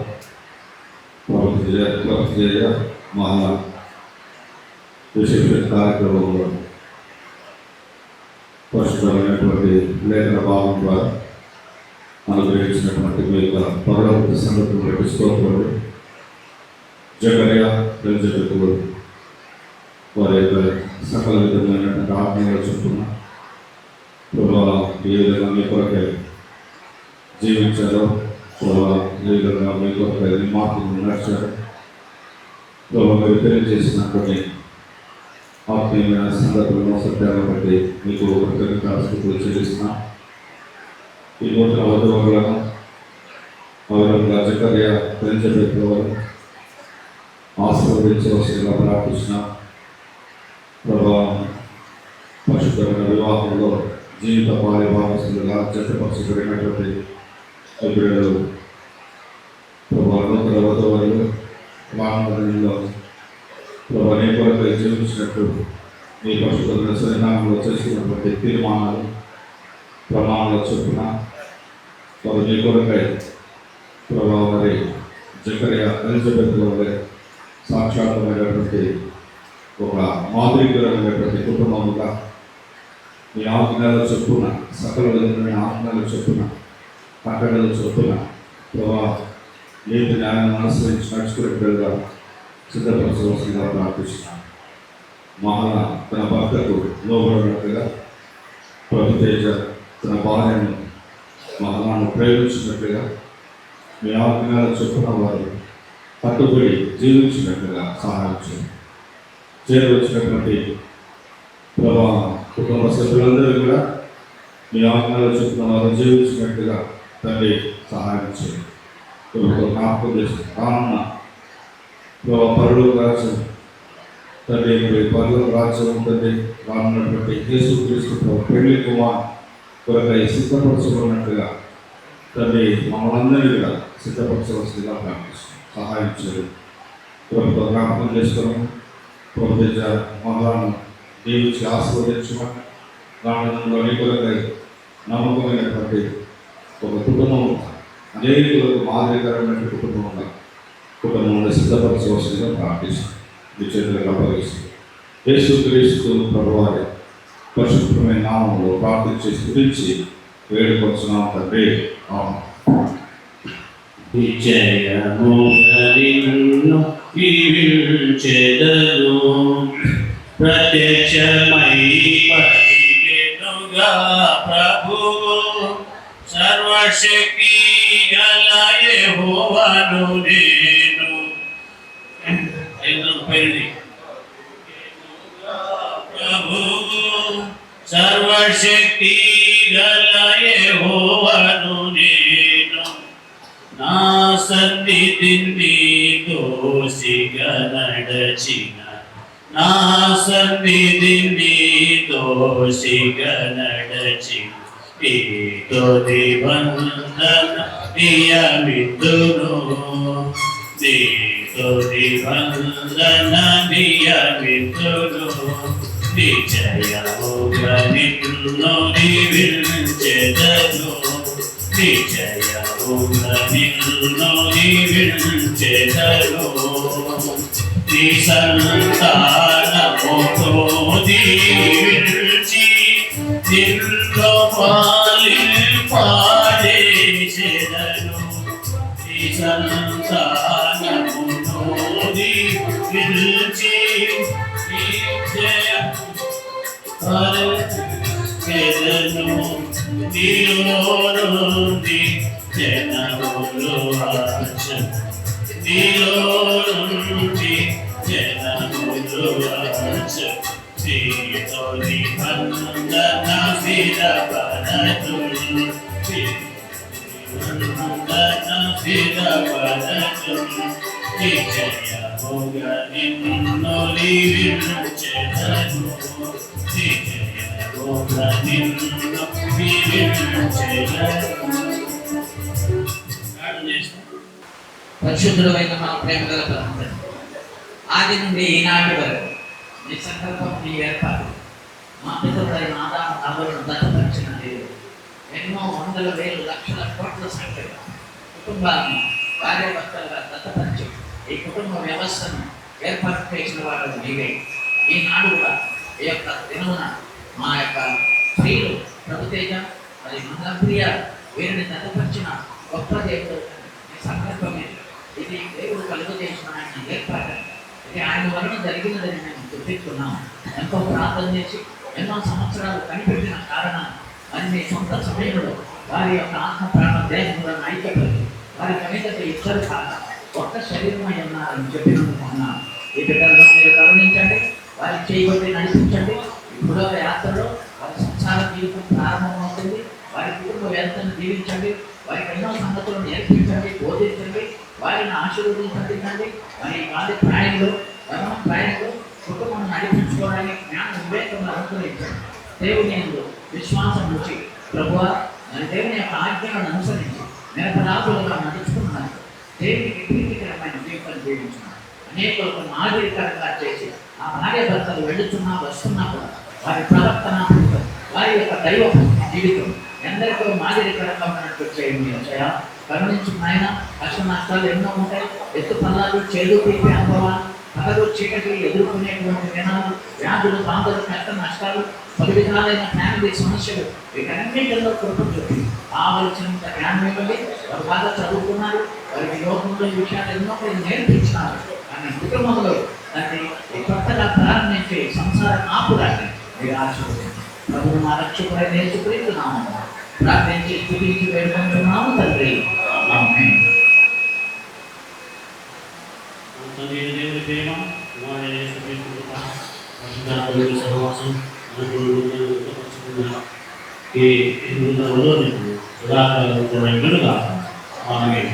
ప్రభుత్వ మహా విశేష కార్యక్రమంలో పరిశుద్ధమైనటువంటి లేఖన భావం ద్వారా అనుగ్రహించినటువంటి మీ యొక్క పరలోక సంగతులు పట్టించుకోకూడదు. జకర్యా ఎలిజబెతులు వారి యొక్క సకల విధమైనటువంటి ఆత్మీయుల చొప్పున ప్రభా ఏ విధంగా మీ కొరకై జీవించారో, ప్రభా ఏ విధంగా మీ కొరకై మీ మార్పులు నడిచారో, ప్రభా మీరు తెలియజేసినటువంటి ఆత్మీయమైన సందర్భంలో సత్యాలను బట్టి మీకు కృతజ్ఞతాస్తుతులు చెల్లిస్తున్నాం. ఈ నూతన వధువులను అవరంగా జకర్య ఎలిజబెత్ వారు ఆశీర్వదించవలసిందిగా ప్రార్థిస్తున్నాం. ప్రభా పరిశుద్ధమైన వివాహంలో జీవిత భాగస్వాములుగా జతపరచబడినటువంటి బిడ్డలు ప్రభా నూతన వధువులు రామలో ప్రభా నీ కొరకై జీవించినట్టు మీ పరిశుద్ధమైన సరినామంలో చేసుకున్నటువంటి తీర్మానాలు ప్రమాణాల చొప్పున వారు మీ కొరకై ప్రభా మరి జకర్య ఎలిజబెత్ వారి సాక్షాత్మైనటువంటి ఒక మాదిరికరమైనటువంటి కుటుంబముగా మీ ఆజ్ఞల చొప్పున సకల విధమైన ఆజ్ఞల చొప్పున కట్టడల చొప్పున ప్రభా నీతి న్యాయాన్ని అనుసరించి నడుచుకునేట్టుగా సిద్ధపరచవలసిందిగా ప్రార్థిస్తున్నాను. మహల తన భర్తకు లోబడినట్టుగా ప్రభుతేజ తన భార్యను మహలాను ప్రేమించినట్టుగా మీ ఆజ్ఞల చొప్పున వారు కట్టుబడి జీవించినట్టుగా సహాయం చేయండి. చేరవచ్చినటువంటి ప్రభా కుటుంబ సభ్యులందరూ కూడా మీ ఆజ్ఞల చొప్పున వారు జీవించినట్టుగా తండ్రి సహాయం చేయండి. జ్ఞాపకం చేస్తుంది రానున్న ప్రభా పరలోక రాజ్యం తండ్రి, పరలోక రాజ్యం ఉంటుంది. రానున్నటువంటి యేసుక్రీస్తు పెళ్లి కుమార్ కొరకై సిద్ధపరచబడినట్టుగా తండ్రి మమ్మల్ని అందరినీ కూడా సిద్ధపరచవలసిందిగా ప్రార్థిస్తున్నాం. సహాయం చేయండి. ప్రభుత్వ జ్ఞాపకం చేసుకున్నాం. ప్రభుత్వ మమ్మల్ని దీవించి ఆశీర్వదించమని రావడంలో నీ కొరకై నమ్మకమైనటువంటి ఒక కుటుంబం, అనేకులకు మాదిరికరమైన కుటుంబంలో సిద్ధపరచవలసిందిగా ప్రార్థిస్తున్నాం. మీ చేతులకు అప్పగిస్తున్నాం. యేసుక్రీస్తు ప్రభువారి పరిశుభ్రమైన నామంలో ప్రార్థించి స్తుతించి వేడుకొచ్చున్నాం తండ్రి. ఆమేన్. విజయము నిన్ను కీర్తించెదను, ప్రత్యక్షమై పలికెనుగా ప్రభువు, సర్వశక్తి గల యెహోవాను నేను. ప్రభువు, సర్వశక్తి గల యెహోవాను నేను, నా సన్నిధిని దోషిగా నడచిన, నా సన్నిధిని దోషిగా నడచిన నీతో నిబంధన నియమితును, నీతో నిబంధన నియమితును. నిజయముగా నిన్ను దీవించెదను, నిజయముగా నిన్ను దీవించెదను. నీ సంతానముతో దీవించి నిన్ను పాలింపజేసెదను. నీ సంతానముతో దీవించి నీలోనుంది జనములు ఆశ, నీలోనుంది జనములు ఆశ. నీతో నిబంధన స్థిరపరచును, నిబంధన స్థిరపరచును. నిజయముగా నిన్ను దీవించెదను, నిజయముగా నిన్ను దీవించెదను. పరిశుద్ధుడైన మన ప్రేమ గల తండ్రి, ఆది నుండి ఈనాటి వరకు నీ సంకల్పం, నీ ఏర్పాటు మా పితరులైన ఆదాము హవ్వలను దత్తపరిచిన దేవుడు, ఎన్నో వందల వేలు లక్షల కోట్ల సంఖ్యలో కుటుంబాలను కార్యవర్తలుగా దత్తపరిచి ఈ కుటుంబ వ్యవస్థను ఏర్పాటు చేసిన వాడు నీవే. ఈనాడు కూడా ఈ యొక్క దినమున మా యొక్క స్త్రీలు ప్రభుతేజ మరి మంగళప్రియ వీరిని దత్తపరిచిన గొప్ప దేవుడు నీ సంకల్పమే. ఇది దేవుడు కలుగజేసిన ఆయన ఏర్పాటు. ఇది ఆయన వలన జరిగినదని మేము గుర్తిస్తున్నాం. ఎంతో ప్రార్థన చేసి ఎన్నో సంవత్సరాలు కనిపెట్టిన కారణం అది మీ సొంత సమయంలో వారి యొక్క ఆత్మ ప్రాణ దేహములను ఐక్యపడి వారి కమిటీ ఇద్దరు కాక ఒక్క శరీరమై ఉన్నారని చెప్పినందుకున్నాం. ఈ బిడ్డలను మీరు గమనించండి, వారి చేయబట్టి నడిపించండి. ఇప్పుడు యాత్రలో వారి సంసార జీవితం ప్రారంభమవుతుంది. వారి కుటుంబ వ్యవస్థను దీవించండి. వారికి ఎన్నో సంగతులను నేర్పించండి, బోధించండి, వారిని ఆశీర్వదించండి. వారి గాలి ప్రయాణంలో గమన ప్రయాణంలో కుటుంబం నడిపించుకోవడానికి జ్ఞాన వివేకంలో అనుకరించండి. దేవుని యందు విశ్వాసం నుంచి ప్రభువా మరి దేవుని యొక్క ఆజ్ఞలను అనుసరించి నిరపరాధులుగా నడుచుకున్నాను. దేవునికి ప్రీతికరమైన జీవితం జీవించున్నాను. అనేకులకు మాదిరికరంగా చేసి ఆ భార్య భర్తలు వెళుతున్నా వస్తున్నా కూడా వారి ప్రవర్తన వారి యొక్క దైవ జీవితం ఎందరికో మాదిరికరంగా ఉన్నట్టు చేయండి. గమనించిన ఆయన కష్ట నష్టాలు ఎన్నో ఉంటాయి. ఎత్తు పల్లాలు, చేదు తీపి అనుభవాలు, పగలు చీకటి ఎదుర్కొనేటువంటి దినాలు, వ్యాధులు, బాధలు, కష్ట నష్టాలు, పలు విధాలైన ఫ్యామిలీ సమస్యలు, వీటన్నింటిలో కృప చూపి కావలసినంత జ్ఞానం ఇవ్వండి. వారు బాగా చదువుకున్నారు, వారికి లోకంలో ఈ విషయాలు ఎన్నో నేర్పించినారు. కానీ కుటుంబంలో దాన్ని కొత్తగా ప్రారంభించే సంసార కాపురాన్ని మీరు ఆశీర్వదించండి. ప్రభువు మా రక్షకుడైన యేసుక్రీస్తు నామమున ప్రార్థించి స్తుతించి వేడుకుంటున్నాము తండ్రి. ఆమేన్. దేవుని ప్రేమ, కుమారుడైన యేసుక్రీస్తు కృప, పరిశుద్ధాత్మ సహవాసం ఈ బృందంలో నేను సదాకాలంగా ఆమేన్.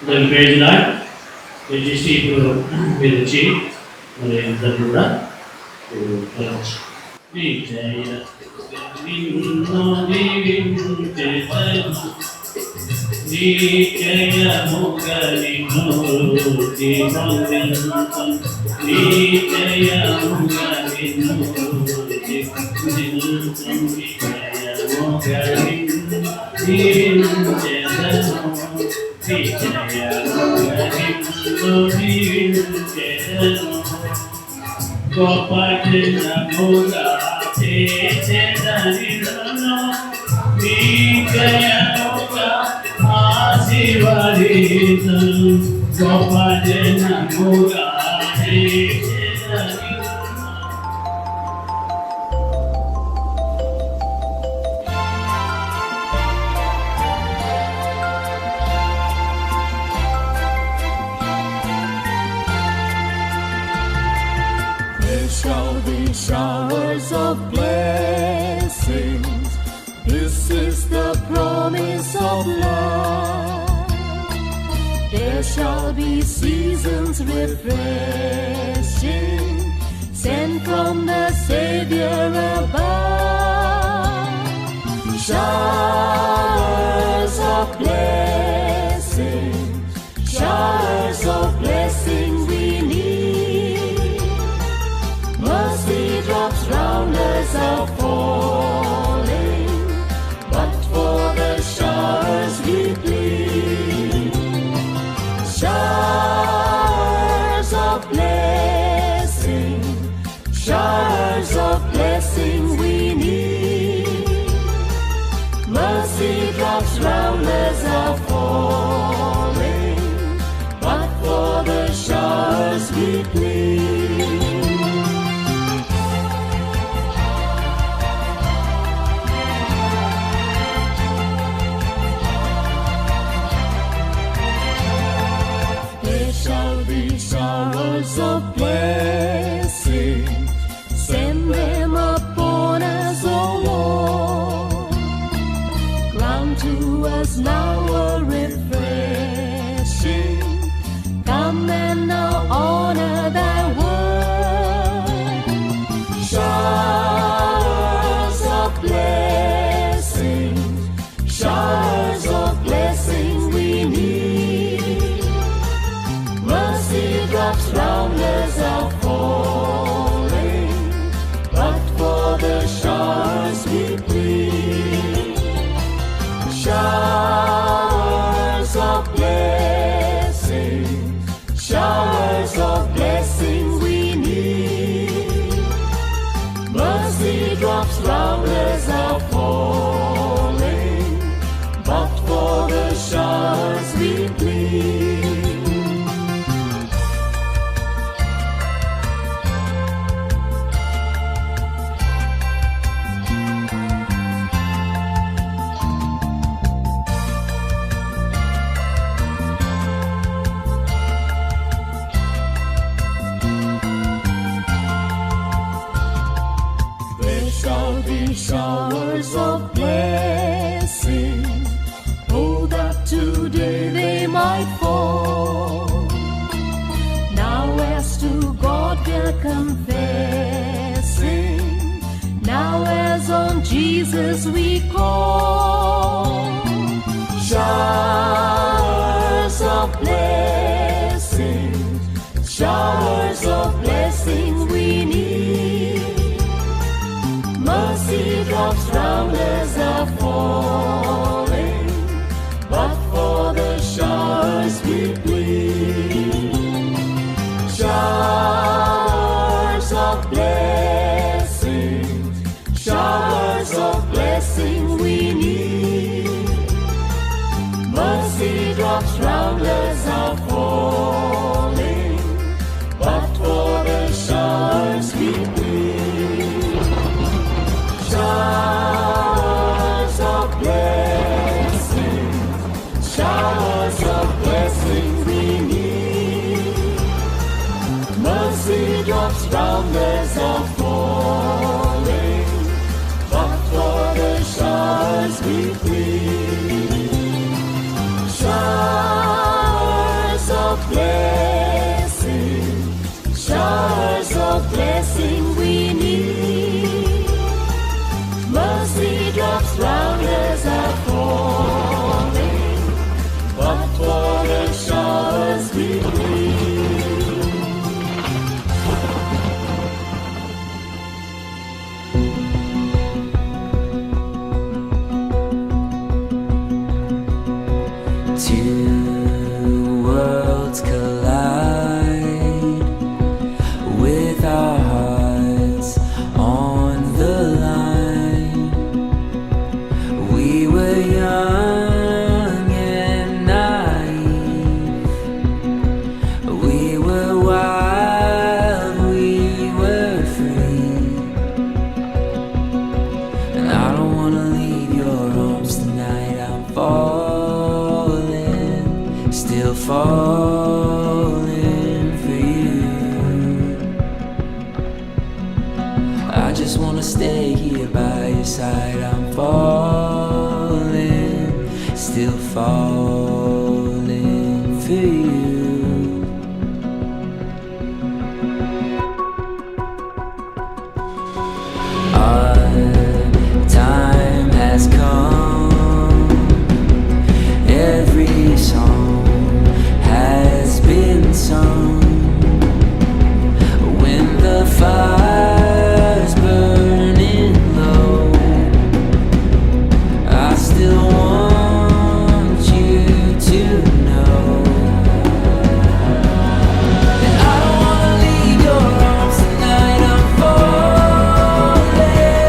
దాని పేజ్లా చేసి ఇప్పుడు మీరు వచ్చి మరి అందరూ కూడా వెళ్ళవచ్చు. There shall be showers of blessings. This is the promise of love. There shall be seasons refreshing, sent from the Savior above. Showers of blessings, showers of blessing we need. Mercy drops round us are falling, but for the showers we plead. Showers of blessing, showers of blessing we need. Mercy drops round us are falling, but for the showers we plead. There shall be showers of blessing, send them upon us, O Lord. Grant to us now a refreshing. Come and now honor thy word. Showers of blessing, showers of blessing we need. Mercy drops round us are falling, but for the showers we plead. Showers of blessing, showers of blessing we need. Mercy drops round us are falling, but for the showers we plead. shall be showers of blessing. Oh, that today they might fall. Now as to God we're confessing, now as on Jesus we call. Showers of blessing, showers of blessing we need. Mercy drops round us are falling, but for the showers we plead. Showers of blessing, showers of blessing we need. Mercy drops round us are falling, but for the showers we plead. Showers of blessing, showers of blessing we need. Mercy drops round us are falling, but for the showers we plead. Showers of blessing, showers of blessing we need. Mercy drops round us are falling, but for the showers we plead. Two worlds collide with our hearts on the line. We were young and naive. We were wild, we were free. And I don't wanna leave your arms tonight. I'm falling, still falling for you. I just wanna stay here by your side. I'm falling, still falling for you. Our time has come. Every song has been sung. When the fire's burning low, I still want you to know. And I don't wanna leave your arms tonight. I'm falling,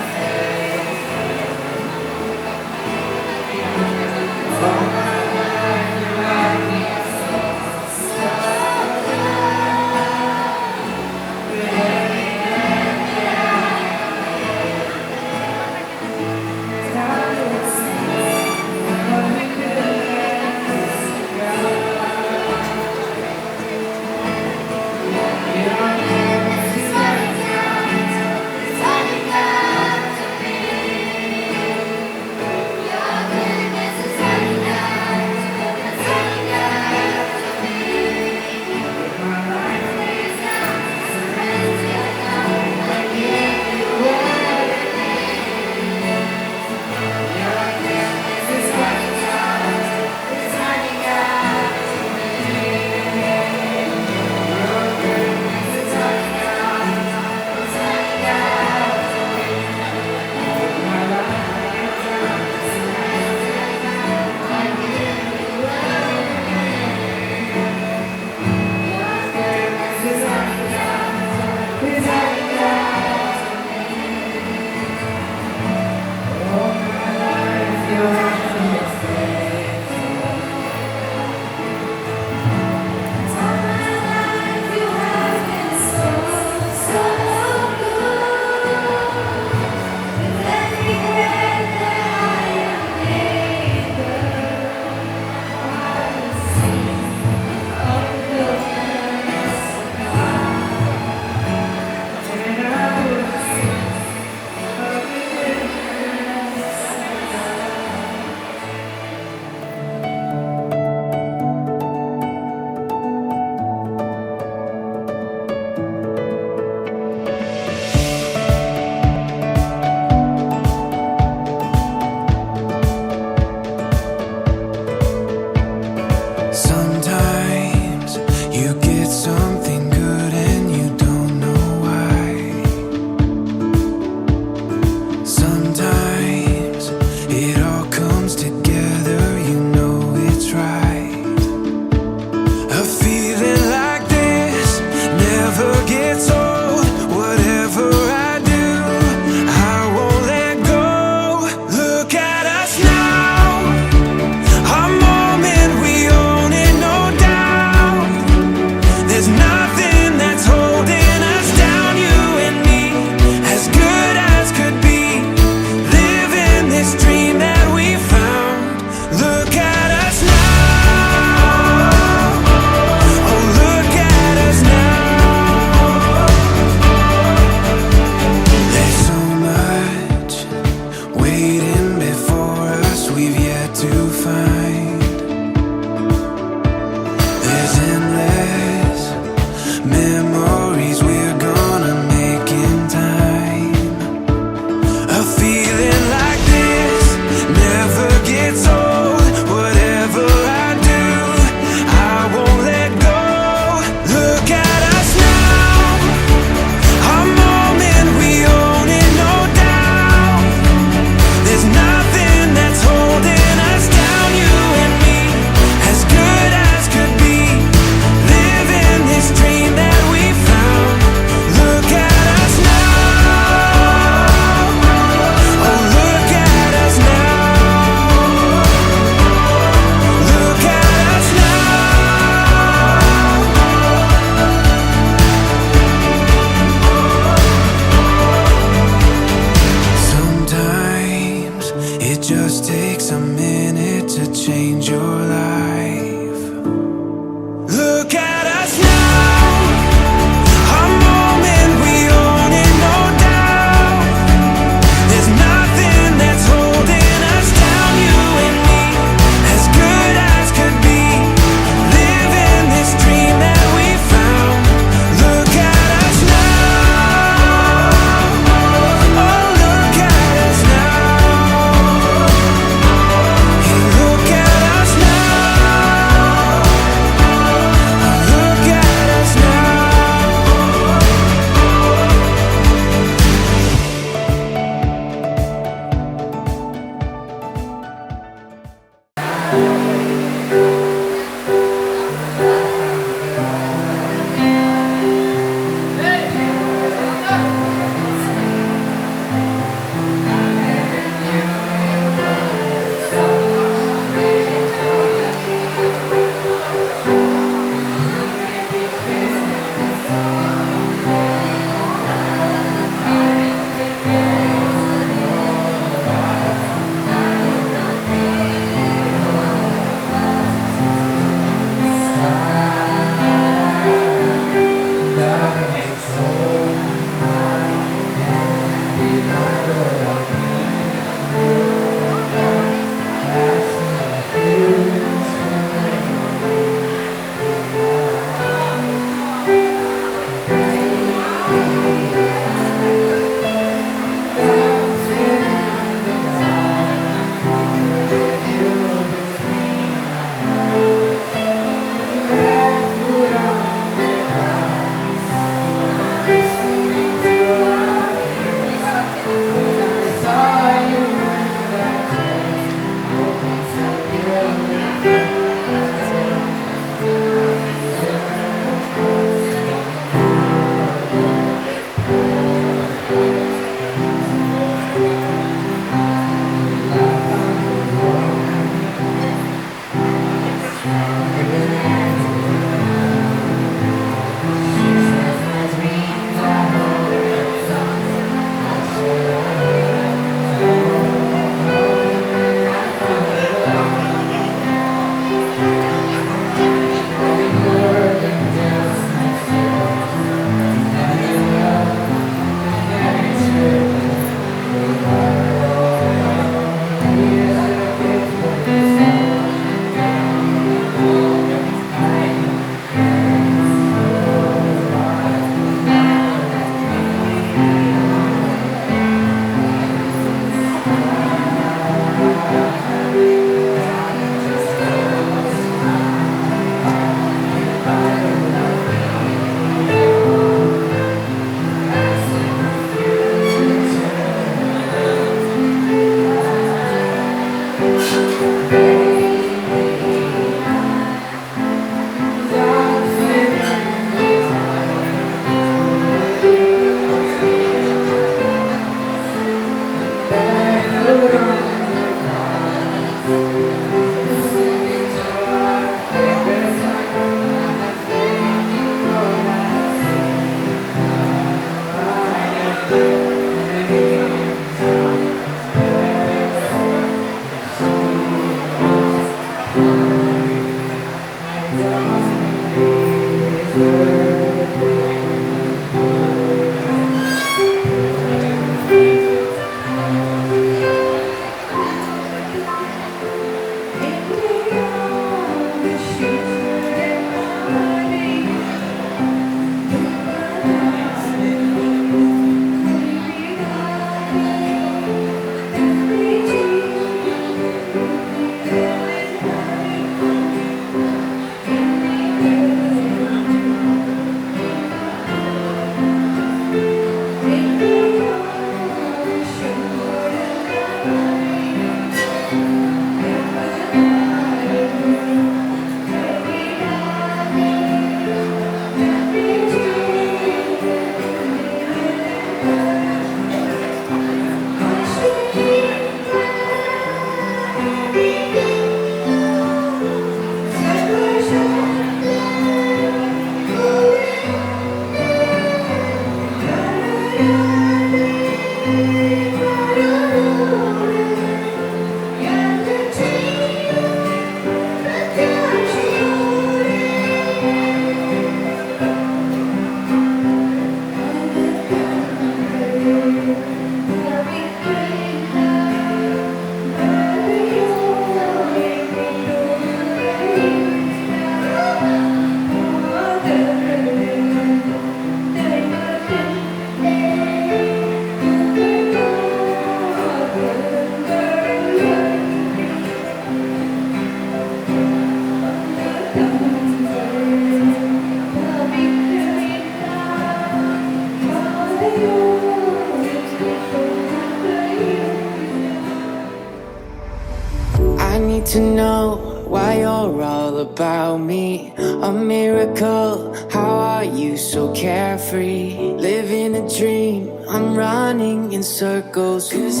I need to know why you're all about me. A miracle, how are you so carefree? Living a dream, I'm running in circles. 'Cause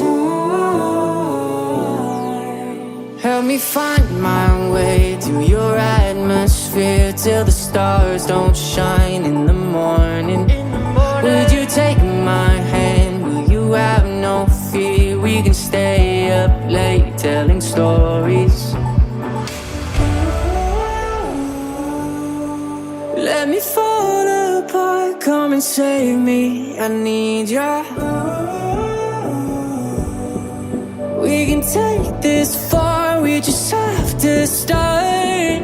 help me find my way through your atmosphere till the stars don't shine in the morning. Would you take my hand? Will you have no fear? We can stay up late telling stories. Let me fall apart, come and save me. I need ya. We can take this far, we just have to start.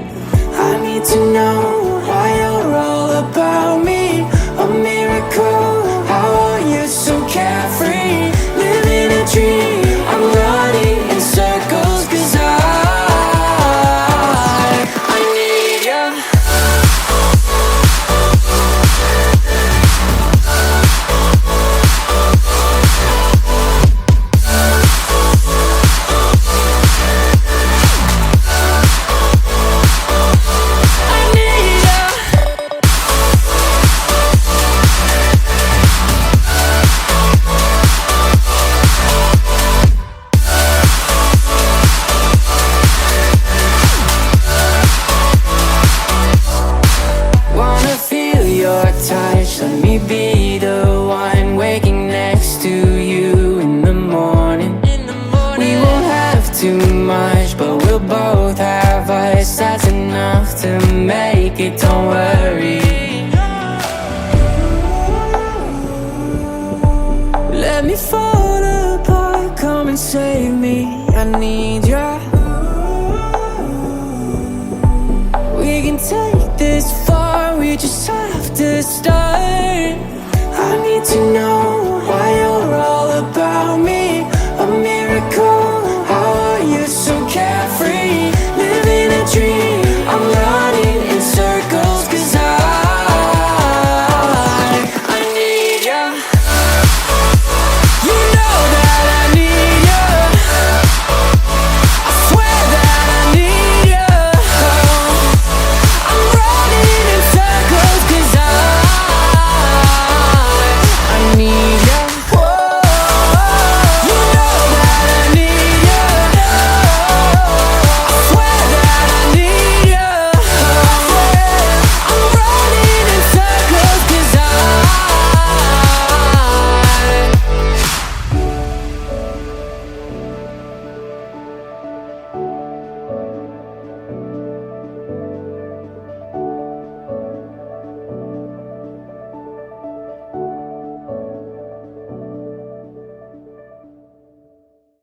I need to know why you're all about me. A miracle, how are you so carefree? Living a dream, I'm running in circles. 'Cause I need ya. Touch, let me be the one waking next to you in the morning. We won't have too much, but we'll both have us. That's enough to make it, don't worry. Let me fall apart, come and save me. I need ya. We can take this far, we just have to start. I need to know why